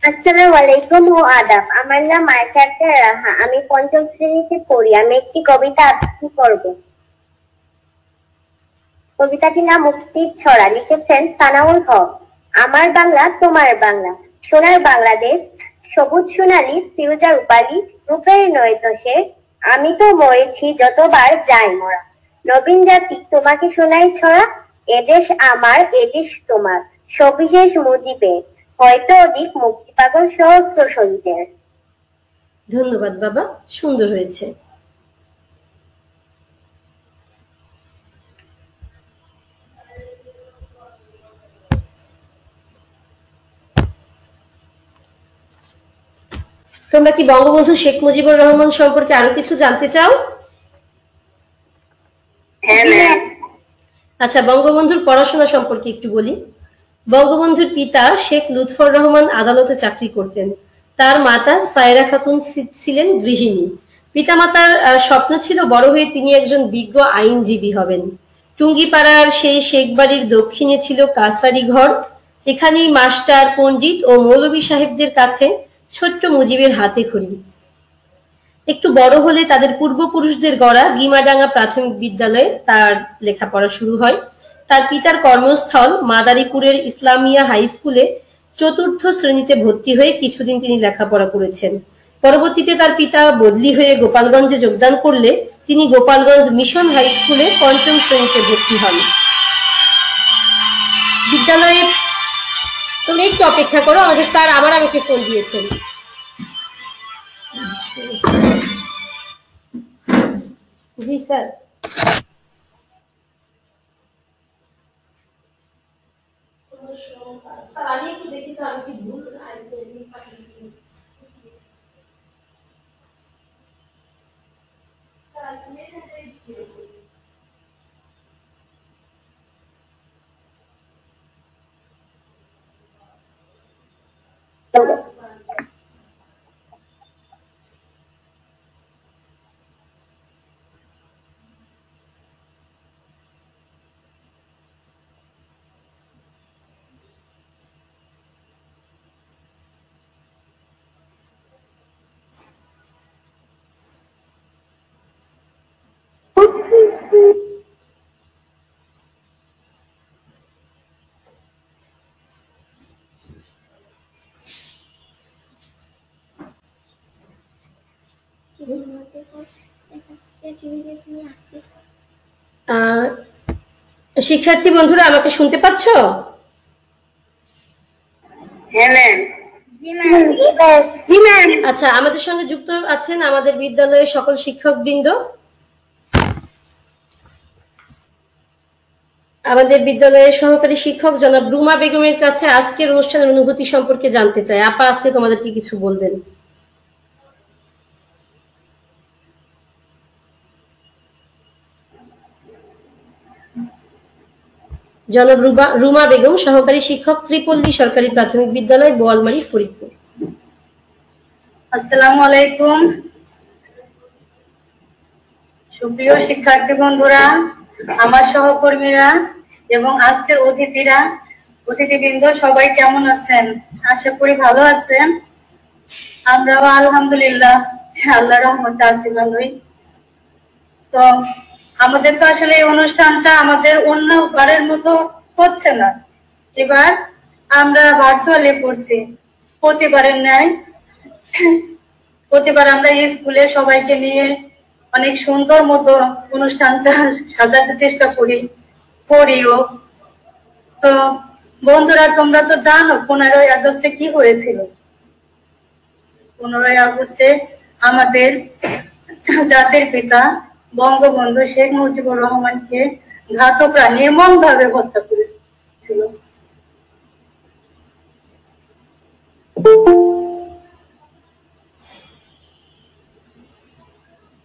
আসসালামু আলাইকুম ও আদাব। আমার নাম আয়েশা আক্তার রাহা। আমি ৫ম শ্রেণীতে পড়ি। আমি একটি কবিতা আবৃত্তি করব। কবিতাটির নাম মুক্তির ছড়া, লিখেছেন সানাউল হক। আমার বাংলা তোমার বাংলা, সোনার বাংলাদেশ, সবুজ সোনালী ফিরোজা রূপালী, রূপের নয়তো শেষ। আমি তো মরেছি যতবার যাই মরা, নবীন জাতি তোমাকে শোনাই ছড়া। এদেশ আমার, এদেশ তোমার, সবিশেষ মুজিবের, হয়তো অধিক মুক্তি পাগল সহস্র শহীদের। ধন্যবাদ বাবা, সুন্দর হয়েছে। তোমরা কি বঙ্গবন্ধু শেখ মুজিবুর রহমান সম্পর্কে আরো কিছু জানতে চাও? আচ্ছা, বঙ্গবন্ধুর পড়াশোনা সম্পর্কে একটু বলি। বঙ্গবন্ধুর পিতা শেখ লুৎফর রহমান আদালতে চাকরি করতেন। তার মাতা সায়রা খাতুন ছিলেন গৃহিণী। পিতামাতার স্বপ্ন ছিল বড় হয়ে তিনি একজন বিজ্ঞ আইনজীবী হবেন। টুঙ্গিপাড়ার সেই শেখ বাড়ির দক্ষিণে ছিল কাছারি ঘর। এখানেই মাস্টার, পণ্ডিত ও মৌলভী সাহেবদের কাছে ছোট্ট মুজিবের হাতে খড়ি। একটু বড় হলে তাদের পূর্বপুরুষদের গড়া গিমাডাঙ্গা প্রাথমিক বিদ্যালয়ে তার লেখাপড়া শুরু হয়। তার পিতার কর্মস্থল মাদারীপুরের ইসলামিয়া হাই স্কুলে ৪র্থ শ্রেণীতে ভর্তি হয়ে কিছুদিন তিনি লেখাপড়া করেছেন। পরবর্তীতে তার পিতা বদলি হয়ে গোপালগঞ্জে যোগদান করলে তিনি গোপালগঞ্জ মিশন হাই স্কুলে ৫ম শ্রেণীতে ভর্তি হন। বিদ্যালয়ে তুমি একটু অপেক্ষা করো, আমাদের স্যার আবার আমাকে ফোন দিয়েছেন। জি স্যার। আমি একটু দেখি তো আমি কি ভুল শিক্ষার্থী বন্ধুরা, আমাকে শুনতে পাচ্ছ? আচ্ছা, আমাদের সঙ্গে যুক্ত আছেন আমাদের বিদ্যালয়ের সকল শিক্ষকবৃন্দ। আমাদের বিদ্যালয়ের সহকারী শিক্ষক জনাব রুমা বেগমের কাছে আজকের অনুষ্ঠানের অনুভূতি সম্পর্কে জানতে চাই। আপা আজকে তোমাদেরকে কিছু বলবেন। জনাব রুমা বেগম, সহকারী শিক্ষক, ত্রিপল্লী সরকারি প্রাথমিক বিদ্যালয়, বোয়ালমারী, ফরিদপুর। আসসালামু আলাইকুম। সুপ্রিয় শিক্ষার্থী বন্ধুরা, আমার সহকর্মীরা এবং আজকের অতিথিবৃন্দ সবাই কেমন আছেন? আশা করি ভালো আছেন। আমরাও আলহামদুলিল্লাহ আল্লাহর রহমতে আছি ভালোই। তো আমাদের তো আসলে এই অনুষ্ঠানটা আমাদের অন্যবারের মতো হচ্ছে না। এবার আমরা ভার্চুয়ালি করছি প্রতিবারের ন্যায়। প্রতিবার আমরা স্কুলে সবাইকে নিয়ে অনেক সুন্দর মতো অনুষ্ঠানটা সাজাতে চেষ্টা করিও। তো বন্ধুরা, তোমরা তো জানো 15ই আগস্টে কি হয়েছিল। 15ই আগস্টে আমাদের জাতির পিতা বঙ্গবন্ধু শেখ মুজিবুর রহমানকে ঘাতকরা নির্মম ভাবে হত্যা করেছিল।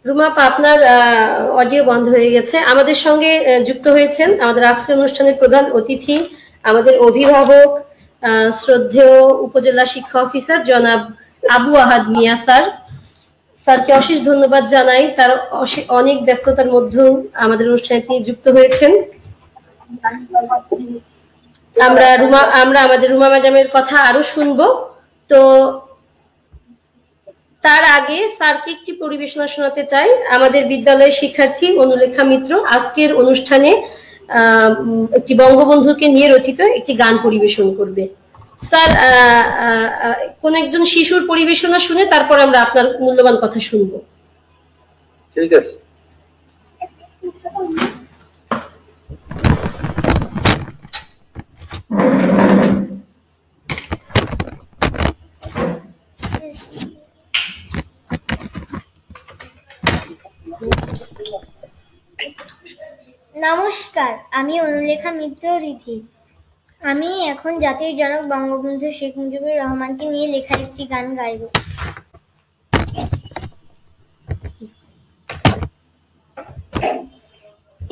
রুমা, আপনার অডিও বন্ধ হয়ে গেছে। আমাদের সঙ্গে যুক্ত হয়েছেন আমাদের আজকের অনুষ্ঠানের প্রধান অতিথি, আমাদের অভিভাবক, শ্রদ্ধেয় উপজেলা শিক্ষা অফিসার জনাব আবু আহাদ মিয়া স্যার। স্যারকে অশেষ ধন্যবাদ জানাই, তার অনেক ব্যস্ততার মধ্যেও আমাদের অনুষ্ঠানে তিনি যুক্ত হয়েছেন। আমরা আমাদের রুমা ম্যাডামের কথা আরো শুনবো। তো তার আগে স্যারকে একটি পরিবেশনা শোনাতে চাই। আমাদের বিদ্যালয়ের শিক্ষার্থী অনুলেখা মিত্র আজকের অনুষ্ঠানে একটি বঙ্গবন্ধুকে নিয়ে রচিত একটি গান পরিবেশন করবে। স্যার কোন একজন শিশুর পরিবেশনা শুনে তারপর আমরা আপনার মূল্যবান কথা শুনবো। ঠিক আছে। নমস্কার, আমি অনুলেখা মিত্র রিধি। আমি এখন জাতির জনক বঙ্গবন্ধু শেখ মুজিবুর রহমানকে নিয়ে লেখা একটি গান গাইব।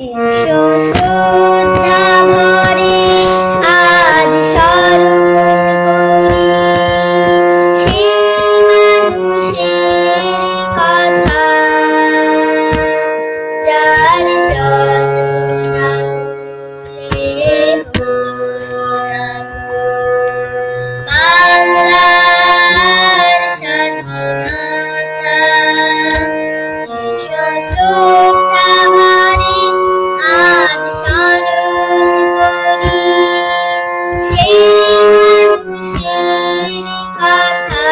এসো শ্রদ্ধা ভরে আজ স্মরণ করি সেই মানুষের কথা, যার জন্ম না হলে হতো না বাংলার স্বাধীনতা। এসো শ্রদ্ধা ভরে আজ স্মরণ করি সেই মানুষের কথা,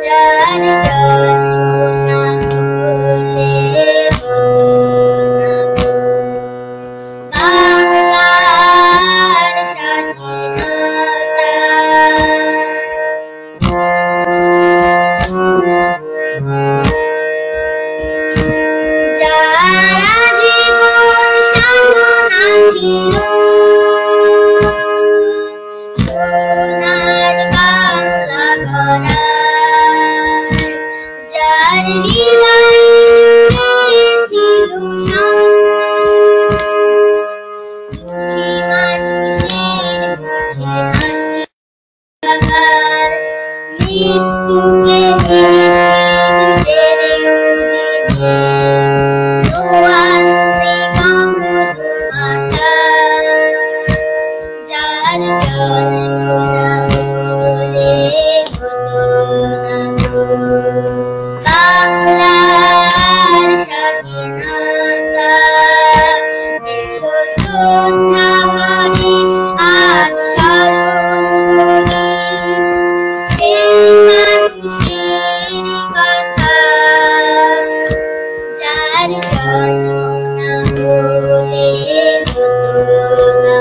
যার জন্ম না হলে হতো না বাংলার স্বাধীনতা। যারা জীবন সাধনা ছিল সোনার বাংলা গড়ার, যার হৃদয়ে ছিল শান্ত দুঃখী মানুষের মুখে হাসি, মৃত্যুকে নিজের উজিরে নোয়ান্তে গঙ্গদ মাতা, যার জন্ম না হলে হতো না বাংলার স্বাধীনতা। এসো শ্রদ্ধা ভরে আজ স্মরণ করি সেই মানুষের কথা, যার জন্ম না হলে হতো না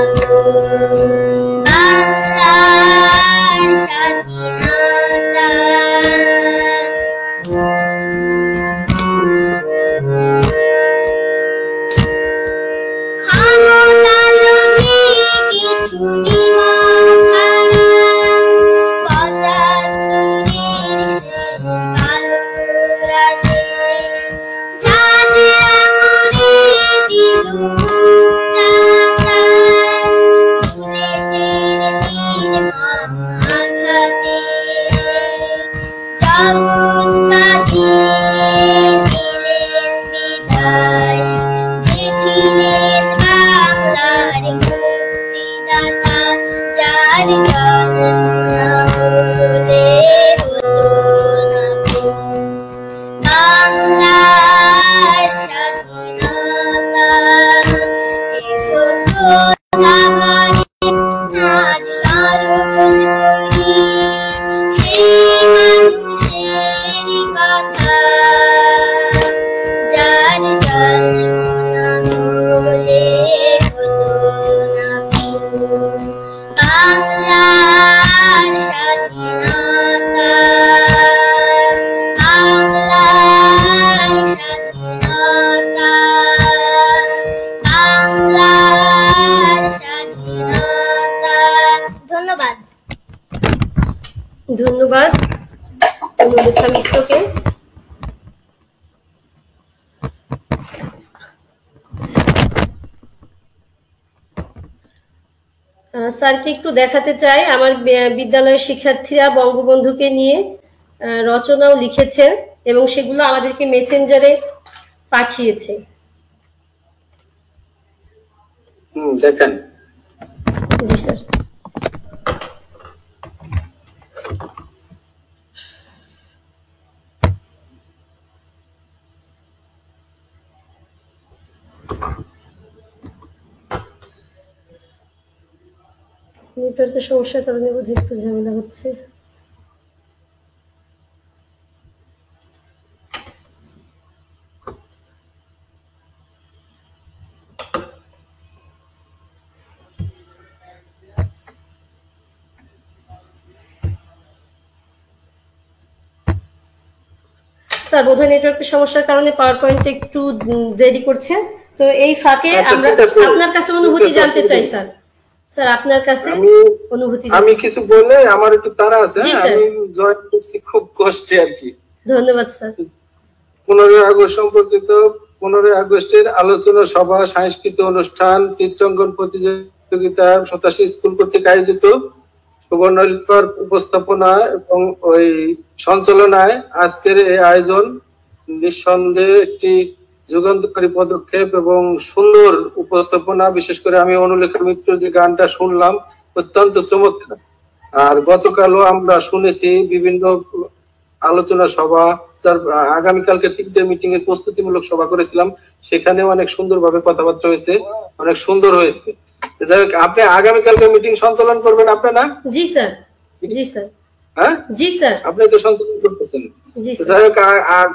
বাংলার স্বাধীনতা। ক্ষমতা লোভে কিছু দিমাগ হারা ৭৫-এর সেই কালো রাতে ঝাঁঝরা করে দিল মুক্তা, বুলেটের নির্মম আঘাতে জগৎ কাঁদিয়ে নিলেন বিদায়, যে ছিলেন বাংলার মুক্তিদাতা, যার জন্ম না হলে হতো না বাংলার স্বাধীনতা। এসো শ্রদ্ধা ভরে আজ স্মরণ করি সেই মানুষের কথা, যার জন্ম না হলে হতো না বাংলার স্বাধীনতা। বাংলার স্বাধীনতা, বাংলার স্বাধীনতা। ধন্যবাদ। ধন্যবাদ অনুলেখা মিত্রকে। স্যার স্যারকে একটু দেখাতে চাই আমার বিদ্যালয়ের শিক্ষার্থীরা বঙ্গবন্ধুকে নিয়ে রচনাও লিখেছে এবং সেগুলো আমাদেরকে মেসেঞ্জারে পাঠিয়েছে। দেখেন। জি স্যার। নেটওয়ার্কের সমস্যার কারণে বোধহয় একটু ঝামেলা হচ্ছে। স্যার বোধহয় নেটওয়ার্কের সমস্যার কারণে পাওয়ার পয়েন্ট একটু দেরি করছে, তো এই ফাঁকে আমরা আপনার কাছে অনুভূতি জানতে চাই স্যার। স্যার আপনার কাছে অনুভূতি। আমি কিছু বললে আমার একটু তাড়া আছে, আমি জয়েন করছি খুব কষ্টে আর কি। ধন্যবাদ স্যার। 15 আগস্ট সম্পর্কিত 15 আগস্টের আলোচনা সভা, সাংস্কৃতিক অনুষ্ঠান, চিত্রাঙ্কন প্রতিযোগিতা 87 স্কুল কর্তৃক আয়োজিত সুবর্ণলিপার উপস্থাপনা এবং ওই সঞ্চালনায় আজকের এই আয়োজন নিঃসন্দেহে একটি যুগান্তকারী পদক্ষেপ এবং সুন্দর উপস্থাপনা। বিশেষ করে আমি অনুলেখা মিত্র যে গানটা শুনলাম অত্যন্ত চমৎকার। আর গতকালও আমরা শুনেছি বিভিন্ন আলোচনা সভা, যার আগামীকালকে 3টে মিটিং এর প্রস্তুতিমূলক সভা করেছিলাম, সেখানে অনেক সুন্দরভাবে কথাবার্তা হয়েছে, অনেক সুন্দর হয়েছে। যাই হোক, আপনি আগামীকালকে মিটিং সঞ্চালন করবেন আপনারা? জি স্যার। জি স্যার। হ্যাঁ জি স্যার। আপনি তো সঞ্চালন করতেছেন। যাই হোক,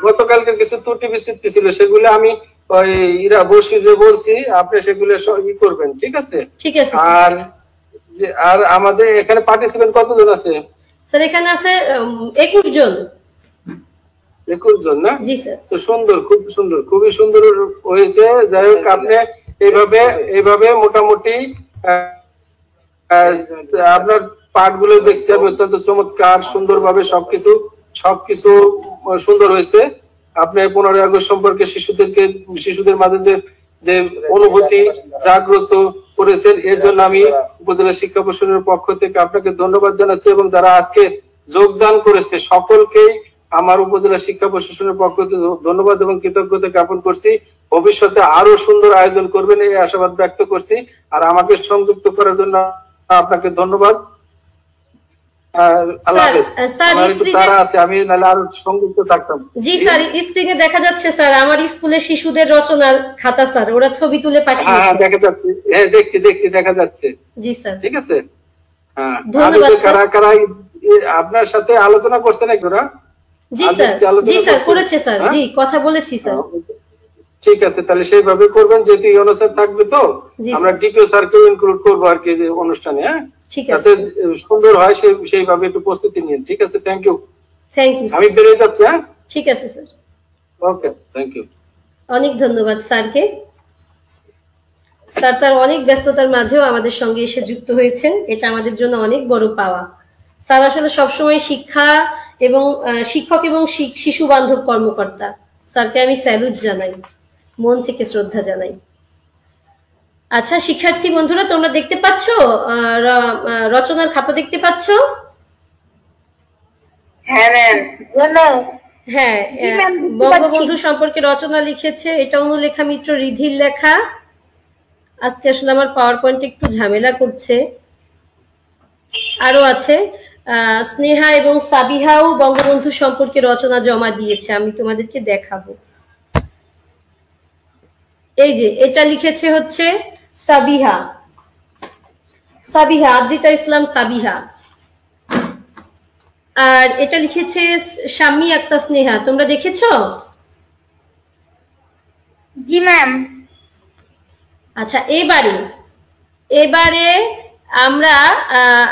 গতকালকে কিছু ত্রুটি বিচ্যুতি ছিল, সেগুলো আমি ওই ইরা বসিরে বলছি, আপনি সেগুলো ই করবেন, ঠিক আছে? ঠিক আছে। আর আমাদের এখানে পার্টিসিপেন্ট কতজন আছে? স্যার এখানে আছে 21 জন। 21 জন না? জি স্যার। তো সুন্দর, খুব সুন্দর, খুবই সুন্দর হয়েছে। যাই হোক, আপনি এইভাবে মোটামুটি আপনার পাঠ গুলো দেখছি আমি অত্যন্ত চমৎকার, সুন্দরভাবে সবকিছু সুন্দর হয়েছে। আপনি 15 আগস্ট সম্পর্কে শিশুদের মাঝে যে অনুভূতি জাগ্রত করেছেন, এর জন্য আমি উপজেলা শিক্ষা প্রশাসনের পক্ষ থেকে আপনাকে ধন্যবাদ জানাচ্ছি এবং যারা আজকে যোগদান করেছে সকলকেই আমার উপজেলা শিক্ষা প্রশাসনের পক্ষ থেকে ধন্যবাদ এবং কৃতজ্ঞতা জ্ঞাপন করছি। ভবিষ্যতে আরো সুন্দর আয়োজন করবেন এই আশাবাদ ব্যক্ত করছি। আর আমাকে সংযুক্ত করার জন্য আপনাকে ধন্যবাদ। আমি নাহলে আরো সংযুক্ত থাকতাম। জি স্যার, স্ক্রিনে দেখা যাচ্ছে স্যার আমার স্কুলের শিশুদের রচনার খাতা স্যার, ওরা ছবি তুলে পাঠিয়েছে। হ্যাঁ দেখা যাচ্ছে, হ্যাঁ দেখছি দেখা যাচ্ছে। জি স্যার। ঠিক আছে। হ্যাঁ ধন্যবাদ। কারা আপনার সাথে আলোচনা করছেন একজোড়া? জি স্যার। জি স্যার করেছে স্যার। জি কথা বলেছি স্যার। ঠিক আছে, তাহলে সেইভাবে করবেন। যেহেতু অনুসার থাকবে তো আমরা ডিপিও স্যারকে ইনক্লুড করবো আর কি অনুষ্ঠানে। হ্যাঁ ঠিক আছে, সুন্দর হয় সেইভাবে একটু প্রস্তুতি নিন। ঠিক আছে, থ্যাংক ইউ। আমি বেরিয়ে যাচ্ছি। হ্যাঁ ঠিক আছে স্যার। Okay, thank you. অনেক ধন্যবাদ স্যারকে। স্যার তার অনেক ব্যস্ততার মাঝেও আমাদের সঙ্গে এসে যুক্ত হয়েছেন, এটা আমাদের জন্য অনেক বড় পাওয়া। স্যার আসলে সবসময় শিক্ষক এবং শিশু বান্ধব কর্মকর্তা। স্যারকে আমি স্যালুট জানাই, মন থেকে শ্রদ্ধা জানাই। আচ্ছা শিক্ষার্থী বন্ধুরা, তোমরা দেখতে পাচ্ছ রচনার খাতা দেখতে পাচ্ছ? হ্যাঁ, বঙ্গবন্ধু সম্পর্কে রচনা লিখেছে, এটা অনুলেখা মিত্র রিধির লেখা। আজকে আসলে আমার পাওয়ার পয়েন্ট একটু ঝামেলা করছে। আরো আছে স্নেহা এবং সাবিহাও বঙ্গবন্ধু সম্পর্কে রচনা জমা দিয়েছে, আমি তোমাদেরকে দেখাবো। এই যে এটা লিখেছে হচ্ছে সাবিহা আদ্রিতা ইসলাম সাবিহা, আর এটা লিখেছে শাম্মী আক্তার স্নেহা। তোমরা দেখেছো? জি ম্যাম। আচ্ছা, এবারে আমরা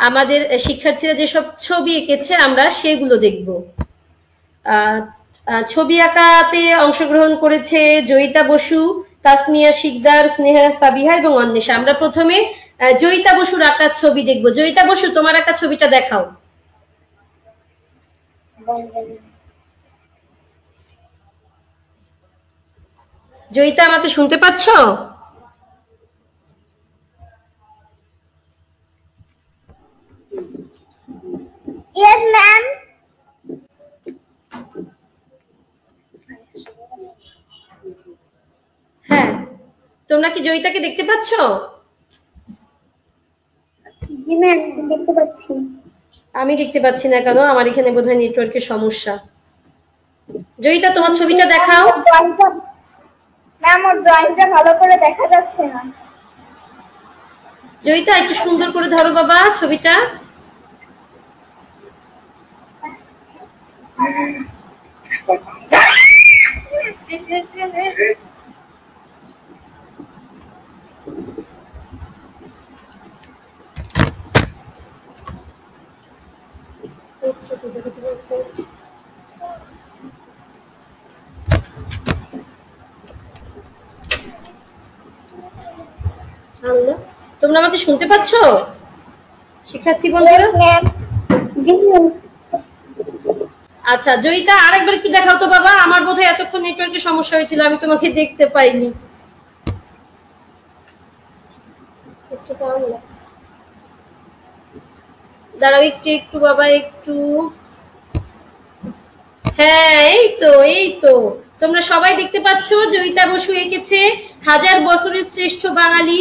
আমাদের শিক্ষার্থীরা যেসব ছবি এঁকেছে আমরা সেগুলো দেখব। ছবি আঁকাতে অংশগ্রহণ করেছে জয়িতা বসু, তাসমিয়া শিকদার, স্নেহা সাবিহা এবং অন্বেষা। আমরা প্রথমে জয়িতা বসুর আঁকা ছবি দেখব। জয়িতা বসু, তোমার আঁকা ছবিটা দেখাও। জয়িতা, আমাকে শুনতে পাচ্ছ? তোমরা কি জয়িতাকে দেখতে পাচ্ছ? জি ম্যাম, দেখতে পাচ্ছি। আমি দেখতে পাচ্ছি না কেন? আমার এখানে বোধহয় নেটওয়ার্কের সমস্যা। জয়িতা, তোমার ছবিটা দেখাও। ম্যাম, ওর ড্রয়িংটা ভালো করে দেখা যাচ্ছে না। জয়িতা, একটু সুন্দর করে ধরো বাবা ছবিটা। তোমরা আমাকে শুনতে পাচ্ছ শিক্ষার্থী বন্ধুরা? আচ্ছা জয়িতা, আরেকবার একটু দেখাও তো বাবা। আমার বোধহয় এতক্ষণ নেটওয়ার্কের সমস্যা হয়েছিল, আমি তোমাকে দেখতে পাইনি। দাঁড়াও একটু একটু বাবা, একটু। হ্যাঁ, এই তো তোমরা সবাই দেখতে পাচ্ছ জয়িতা বসু এঁকেছে হাজার বছরের শ্রেষ্ঠ বাঙালি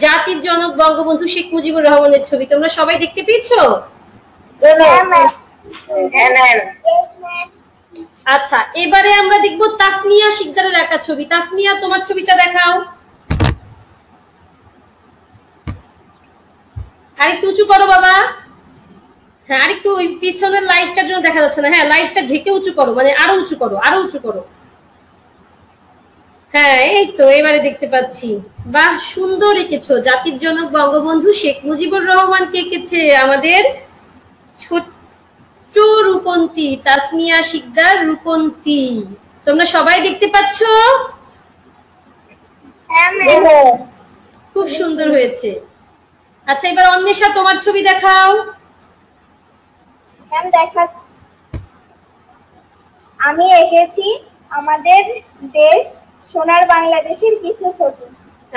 জাতির জনক বঙ্গবন্ধু শেখ মুজিবুর রহমানের ছবি। তোমরা সবাই দেখতে পেয়েছো? আচ্ছা, এবারে আমরা দেখবো তাসমিয়া শিকদারের একা ছবি। তাসমিয়া, তোমার ছবিটা দেখাও। আরেকটু উঁচু করো বাবা। হ্যাঁ, আরেকটু ওই পিছনের লাইটটার জন্য দেখা যাচ্ছে না। হ্যাঁ, লাইটটা ঢেকে উঁচু করো, মানে আরো উঁচু করো, আরো উঁচু করো। হ্যাঁ, এই তো এবারে দেখতে পাচ্ছি। বাহ, সুন্দর এঁকেছো। জাতির জনক বঙ্গবন্ধু শেখ মুজিবুর রহমানকে এঁকেছে আমাদের ছোট্ট রূপন্তী তাসমিয়া শিকদার, রূপন্তী। তোমরা সবাই দেখতে পাচ্ছ? খুব সুন্দর হয়েছে। আচ্ছা, এবার অন্বেষা, তোমার ছবি দেখাও। দেখাচ্ছি। আমি এঁকেছি আমাদের দেশ সোনার বাংলাদেশের কিছু ছবি।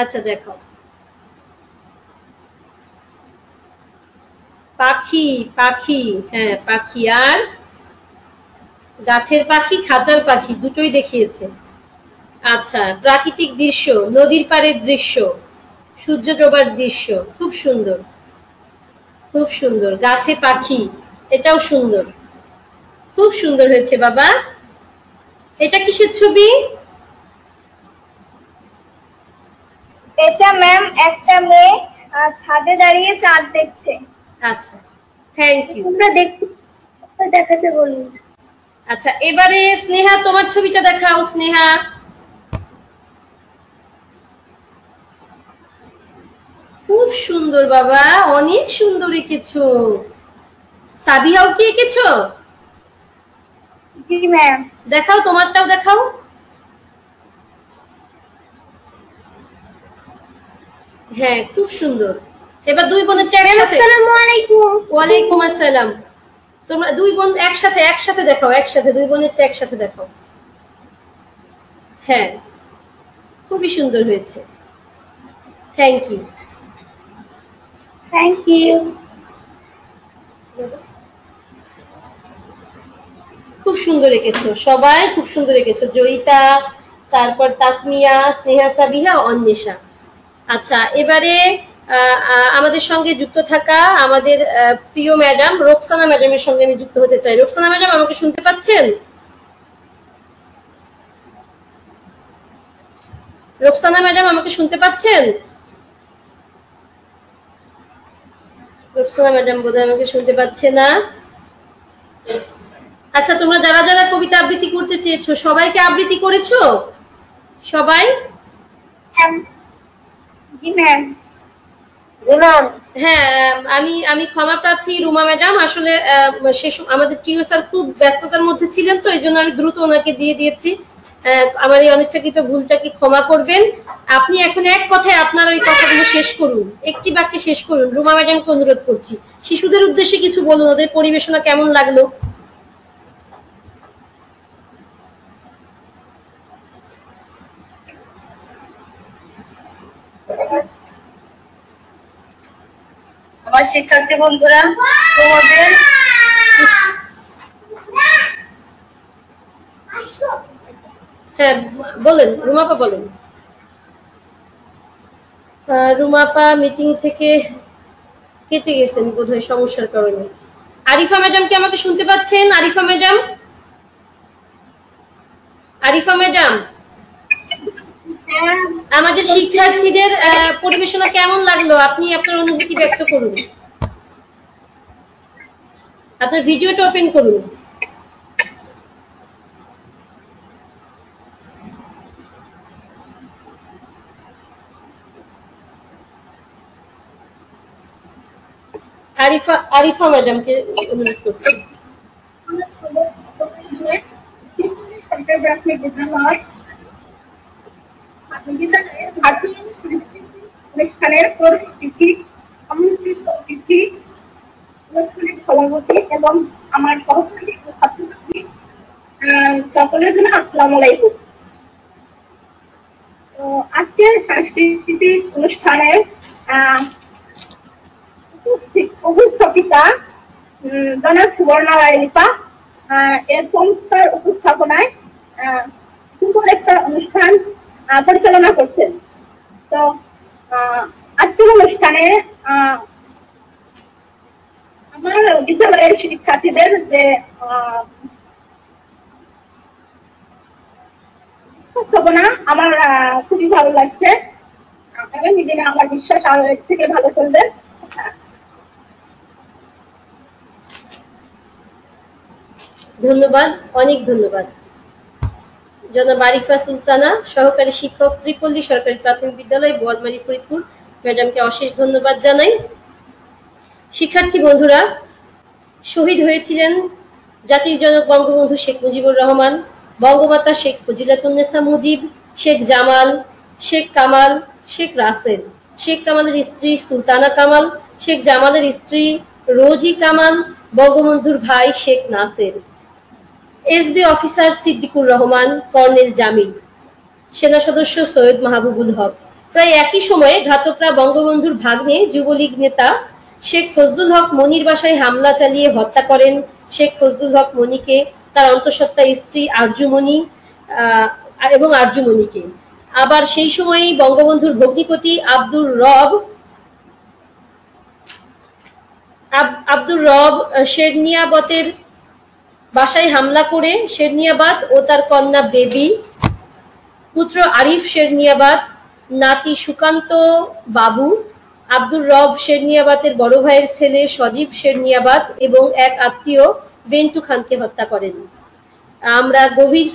আচ্ছা, দেখাও। পাখি, পাখি, হ্যাঁ পাখি, আর গাছের পাখি, খাঁচার পাখি, দুটোই দেখিয়েছে। আচ্ছা, প্রাকৃতিক দৃশ্য, নদীর পাড়ের দৃশ্য, সূর্য ডোবার দৃশ্য, খুব সুন্দর, খুব সুন্দর। গাছে পাখি, এটাও সুন্দর, খুব সুন্দর হয়েছে বাবা। এটা কিসের ছবি? এটা ম্যাম একটা মেয়ে ছাদে দাঁড়িয়ে চাঁদ দেখছে। আচ্ছা, থ্যাংক ইউ। তোমরা দেখাতে বলুন। আচ্ছা, এবারে স্নেহা, তোমার ছবিটা দেখাও। স্নেহা, খুব সুন্দর বাবা, অনেক সুন্দর এঁকেছো। সাবিহাও কি এঁকেছো? জি ম্যাম। দেখাও, তোমারটাও দেখাও। হ্যাঁ, খুব সুন্দর। এবার দুই বোনের একসাথে। আসসালামু আলাইকুম। ওয়ালাইকুম আসসালাম। তোমরা দুই বোন একসাথে দেখাও, একসাথে দুই বোনের একসাথে দেখাও। হ্যাঁ, খুবই সুন্দর হয়েছে। Thank you. Thank you. খুব সুন্দর এঁকেছো, সবাই খুব সুন্দর এঁকেছো। জয়িতা, তারপর তাসমিয়া, স্নেহা, সাবিহা, অন্বেষা। আচ্ছা, এবারে আমাদের সঙ্গে যুক্ত থাকা আমাদের প্রিয় ম্যাডাম রোকসানা ম্যাডামের সঙ্গে আমি যুক্ত হতে চাই। রোকসানা ম্যাডাম, আমাকে শুনতে পাচ্ছেন? রোকসানা ম্যাডাম, আমাকে শুনতে পাচ্ছেন? রোকসানা ম্যাডাম বোধহয় আমাকে শুনতে পাচ্ছে না। আচ্ছা, তোমরা যারা যারা কবিতা আবৃত্তি করতে চেয়েছো সবাইকে আবৃত্তি করেছো? সবাই? জি ম্যাম। হ্যাঁ, আমি ক্ষমা প্রার্থী রুমা ম্যাডাম। আসলে আমাদের টিও স্যার খুব ব্যস্ততার মধ্যে ছিলেন, তো এই জন্য আমি দ্রুত ওনাকে দিয়ে দিয়েছি। আমার এই অনিচ্ছাকৃত ভুলটাকে ক্ষমা করবেন। আপনি এখন এক কথায় আপনার ওই কথাগুলো শেষ করুন, একটি বাক্যে শেষ করুন। রুমা ম্যাডামকে অনুরোধ করছি, শিশুদের উদ্দেশ্যে কিছু বলুন। ওদের পরিবেশনা কেমন লাগলো? আমার শিক্ষার্থী বন্ধুরা, তোমাদের হ্যাঁ বলেন, রুমাপা বলেন। রুমাপা মিটিং থেকে কেটে গেছেন বোধহয় সমস্যার কারণে। আরিফা ম্যাডাম কি আমাকে শুনতে পাচ্ছেন? আরিফা ম্যাডাম, আরিফা ম্যাডাম, আমাদের শিক্ষার্থীদের পরিবেশনা কেমন লাগলো? আপনি আপনার অনুভূতি ব্যক্ত করুন। আপনার ভিডিওটা ওপেন করুন। আরিফা ম্যাডামকে অনুরোধ করছি। অনুষ্ঠানের পরিস্থিতি সভাপতি এবং আমার সহযোগী ছাত্রছাত্রী সকলের জন্য আসসালামু আলাইকুম। তো আজকের সাংস্কৃতিক অনুষ্ঠানের উপস্থাপিকা জনাব সুবর্ণা রায় লিপা এর সংস্থার উপস্থাপনায় সুন্দর একটা অনুষ্ঠান পরিচালনা করছেন। তো আজকের অনুষ্ঠানে আমার বিদ্যালয়ের শিক্ষার্থীদের যে উপস্থাপনা আমার খুবই ভালো লাগছে। আগামী দিনে আমার বিশ্বাস আরো এর থেকে ভালো চলবে। ধন্যবাদ, অনেক ধন্যবাদ। জনাব আরিফা সুলতানা, সহকারী শিক্ষক, ত্রিপল্লী সরকারি প্রাথমিক বিদ্যালয়, বোয়ালমারী, ফরিদপুর, ম্যাডামকে অশেষ ধন্যবাদ জানাই। শিক্ষার্থী বন্ধুরা, শহীদ হয়েছিলেন জাতির জনক বঙ্গবন্ধু শেখ মুজিবুর রহমান, বঙ্গমাতা শেখ ফজিলাতুন্নেসা মুজিব, শেখ জামাল, শেখ কামাল, শেখ রাসেল, শেখ কামালের স্ত্রী সুলতানা কামাল, শেখ জামালের স্ত্রী রোজি কামাল, বঙ্গবন্ধুর ভাই Sheikh Naser, SB officer Siddiqur Rahman, colonel Jamil, সেনা সদস্য সৈয়দ মাহবুবুল হক। প্রায় একই সময়ে ঘাতকরা বঙ্গবন্ধুর ভাগ্নে যুবলীগ নেতা শেখ ফজলুল হক মনির বাসায় হামলা চালিয়ে হত্যা করেন। শেখ ফজলুল হক মনিকে, তার অন্তঃসত্ত্বা স্ত্রী আরজুমণি এবং আরজুমণিকে। আবার সেই সময়েই বঙ্গবন্ধুর ভগ্নিপতি আব্দুর রব শেরনিয়াবতের বাসায় হামলা করে শেরনিয়াবাদ ও তার কন্যা বেবি, পুত্র আরিফ শেরনিয়াবাদ, নাতি সুকান্ত বাবু, আব্দুর রব শেরনিয়াবাদের বড় ভাইয়ের ছেলে সজীব শেরনিয়াবাদ এবং এক আত্মীয় বেন্টু খানকে হত্যা করেন। আমরা গভীর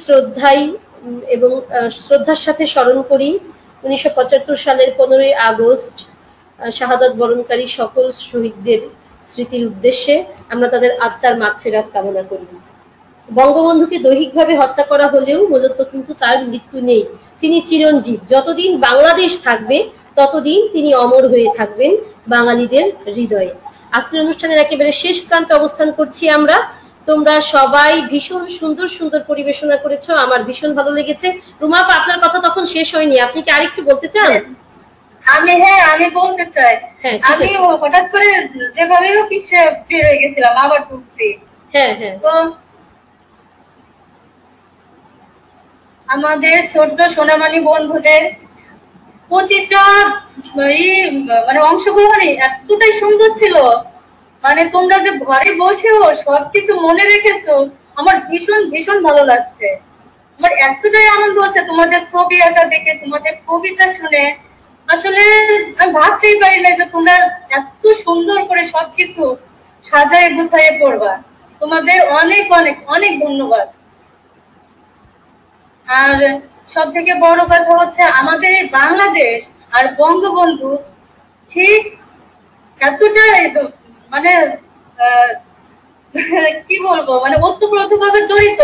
শ্রদ্ধার সাথে স্মরণ করি 1975 সালের 15ই আগস্ট শাহাদাত বরণকারী সকল শহীদদের স্মৃতির উদ্দেশ্যে আমরা তাদের আত্মার মাগফিরাত কামনা করি। বঙ্গবন্ধুকে দৈহিকভাবে হত্যা করা হলেও মূলত কিন্তু তার মৃত্যু নেই। তিনি চিরঞ্জীব। যতদিন বাংলাদেশ থাকবে ততদিন তিনি অমর হয়ে থাকবেন বাঙালিদের হৃদয়ে। আজকের অনুষ্ঠানের একেবারে শেষ প্রান্তে অবস্থান করছি আমরা। তোমরা সবাই ভীষণ সুন্দর সুন্দর পরিবেশনা করেছো, আমার ভীষণ ভালো লেগেছে। রুমাপা, আপনার কথা তখন শেষ হয়নি, আপনি কি আরেকটু বলতে চান? আমি বলতে চাই। আমি হঠাৎ করে যেভাবে পিছিয়ে বের হয়ে গেছিলাম, আবার ঢুকছি। তো আমাদের ছোট্ট সোনামণি বন্ধুদের প্রতিটা মানে অংশগ্রহণই এতটাই সুন্দর ছিল। মানে তোমরা যে ঘরে বসেও সবকিছু মনে রেখেছো, আমার ভীষণ ভীষণ ভালো লাগছে। আমার এতটাই আনন্দ হচ্ছে তোমাদের ছবি আঁকা দেখে, তোমাদের কবিতা শুনে। আসলে আমি ভাবতেই পারি না যে তোমরা এত সুন্দর করে সবকিছু সাজায় গুছাইয়ে পড়বা। তোমাদের অনেক অনেক অনেক ধন্যবাদ। আর সব থেকে বড় কথা হচ্ছে আমাদের এই বাংলাদেশ আর বঙ্গবন্ধু ঠিক এতটাই মানে কি বলবো, মানে ওতপ্রোতভাবে জড়িত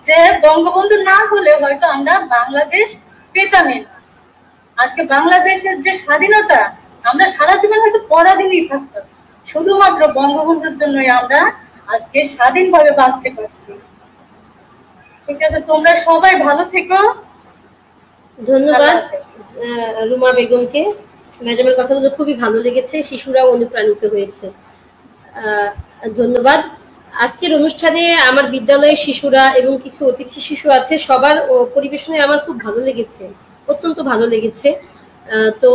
যে বঙ্গবন্ধু না হলে হয়তো আমরা বাংলাদেশ পেতামই না। আজকে বাংলাদেশের যে স্বাধীনতা, আমরা সারা জীবন হয়তো পরাধীনই থাকতাম। শুধুমাত্র বঙ্গবন্ধুর জন্যই আমরা আজকে স্বাধীনভাবে বাঁচতে পারছি। ঠিক আছে, তোমরা সবাই ভালো থেকো। ধন্যবাদ রুমা বেগমকে। ম্যাডামের কথাগুলো খুবই ভালো লেগেছে, শিশুরাও অনুপ্রাণিত হয়েছে। ধন্যবাদ। আজকের অনুষ্ঠানে আমার বিদ্যালয়ের শিশুরা এবং কিছু অতিথি শিশু আছে, সবার পরিবেশনে আমার খুব ভালো লেগেছে, অত্যন্ত ভালো লেগেছে। তো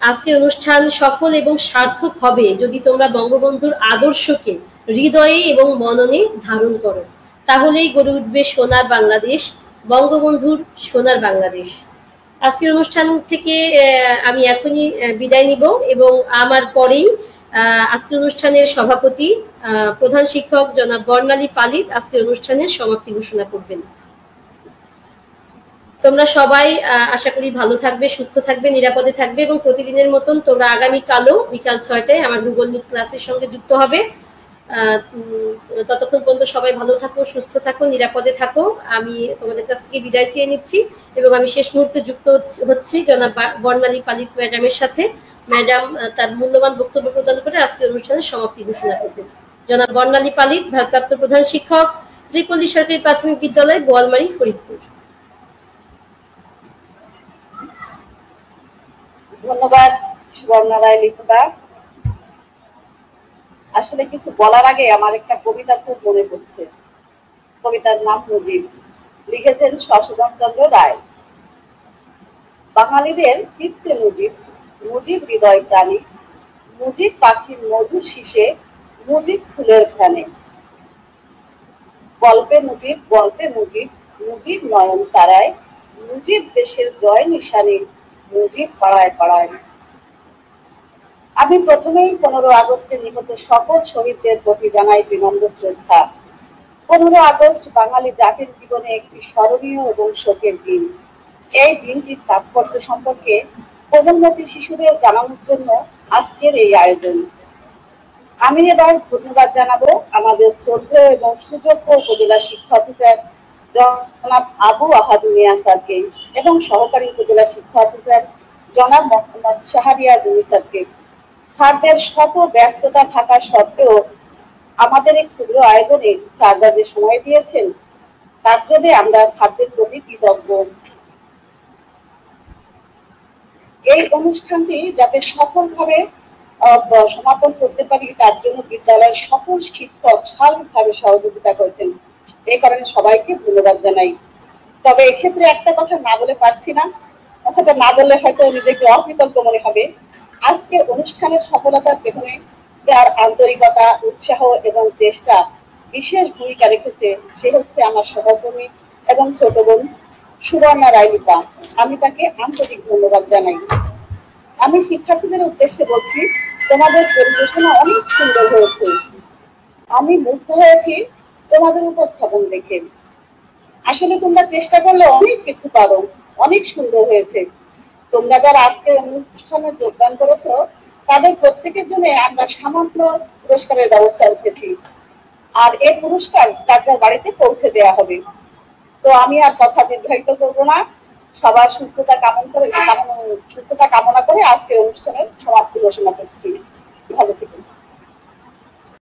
আজকের অনুষ্ঠান সফল এবং সার্থক হবে যদি তোমরা বঙ্গবন্ধুর আদর্শকে হৃদয়ে এবং মননে ধারণ করো, তাহলেই গড়ে উঠবে সোনার বাংলাদেশ, বঙ্গবন্ধুর সোনার বাংলাদেশ। আজকের অনুষ্ঠান থেকে আমি এখনই বিদায় নিব এবং আমার পরেই আজকের অনুষ্ঠানের সভাপতি প্রধান শিক্ষক জনাব বর্ণালী পালিত আজকের অনুষ্ঠানের সমাপ্তি ঘোষণা করবেন। তোমরা সবাই আশা করি ভালো থাকবে, সুস্থ থাকবে, নিরাপদে থাকবে এবং প্রতিদিনের মতন তোমরা আগামীকালও বিকাল 6টায় আমার গুগল মিট ক্লাসের সঙ্গে যুক্ত হবে। ততক্ষণ পর্যন্ত সবাই ভালো থাকো, সুস্থ থাকো, নিরাপদে থাকো। আমি তোমাদের কাছ থেকে বিদায় চেয়ে নিচ্ছি এবং আমি শেষ মুহূর্তে যুক্ত হচ্ছি জনাব বর্ণালী পালিত ম্যাডামের সাথে। ম্যাডাম তার মূল্যবান বক্তব্য প্রদান করে আজকের অনুষ্ঠানের সমাপ্তি ঘোষণা করবেন। জনাব বর্ণালী পালিত, ভারপ্রাপ্ত প্রধান শিক্ষক, ত্রিপল্লী সরকারি প্রাথমিক বিদ্যালয়, বোয়ালমারী, ফরিদপুর। ধন্যবাদ সুবর্ণা রায় লিপা। আসলে কিছু বলার আগে আমার একটা কবিতা খুব মনে পড়ছে। কবিতার নাম মুজিব, লিখেছেন শশধর চন্দ্র রায়। বাঙালিদের চিত্তে মুজিব, মুজিব হৃদয় প্রাণী, মুজিব পাখির মধুর শীষে, মুজিব ফুলের খানে। গল্পে মুজিব, গল্পে মুজিব, মুজিব নয়ন তারায়, মুজিব দেশের জয় নিশানি, মুজিব পাড়ায় পাড়ায়। আমি প্রথমেই 15 আগস্টে নিহত সকল শহীদদের প্রতি জানাই বিনম্র শ্রদ্ধা। 15 আগস্ট বাঙালি জাতির জীবনে একটি স্মরণীয় এবং শোকের দিন। এই দিনটির তাৎপর্য সম্পর্কে কোমলমতি শিশুদের জানানোর জন্য আজকের এই আয়োজন। আমি এবার ধন্যবাদ জানাবো আমাদের শ্রদ্ধেয় এবং সুযোগ্য উপজেলা শিক্ষা অফিসার জনাব আবু আহাদ মিয়া স্যারকে এবং সহকারী উপজেলা শিক্ষা অফিসার জনাব মোহাম্মদ শাহরিয়ার রুমি স্যারকে। স্যারদের শত ব্যস্ততা থাকা সত্ত্বেও আমাদের এই ক্ষুদ্র আয়োজনে স্যাররা যে সময় দিয়েছেন তার জন্য আমরা স্যারদের প্রতি কৃতজ্ঞ। এই অনুষ্ঠানটি যাতে সফলভাবে সমাপন করতে পারি তার জন্য বিদ্যালয়ের সকল শিক্ষক সার্বিকভাবে সহযোগিতা করেছেন, এই কারণে সবাইকে ধন্যবাদ জানাই। তবে এক্ষেত্রে একটা কথা না বলে পারছি না, কথাটা না বললে হয়তো নিজেকে অকৃতজ্ঞ মনে হবে। আজকে অনুষ্ঠানের সফলতার পেছনে যার আন্তরিকতা, উৎসাহ এবং চেষ্টা বিশেষ ভূমিকা রেখেছে সে হচ্ছে আমার সহকর্মী এবং ছোট বোন সুবর্ণা রায় লিপা। আমি তাকে আন্তরিক ধন্যবাদ জানাই। আমি শিক্ষার্থীদের উদ্দেশ্যে বলছি, তোমাদের পরিবেশনা অনেক সুন্দর হয়েছে। আমি মুগ্ধ হয়েছি তোমাদের উপস্থাপন দেখে। আসলে তোমরা চেষ্টা করলে অনেক কিছু পারো, অনেক সুন্দর হয়েছে। তোমরা যারা আজকে অনুষ্ঠানে যোগদান করেছো তাদের প্রত্যেকের জন্য আমরা সামান্য পুরস্কারের ব্যবস্থা রেখেছি, আর এই পুরস্কার যার যার বাড়িতে পৌঁছে দেওয়া হবে। তো আমি আর কথা দীর্ঘায়িত করবো না, সবার সুস্থতা কামনা করে আজকে অনুষ্ঠানের সমাপ্তি ঘোষণা করছি। ভালো থাকুন।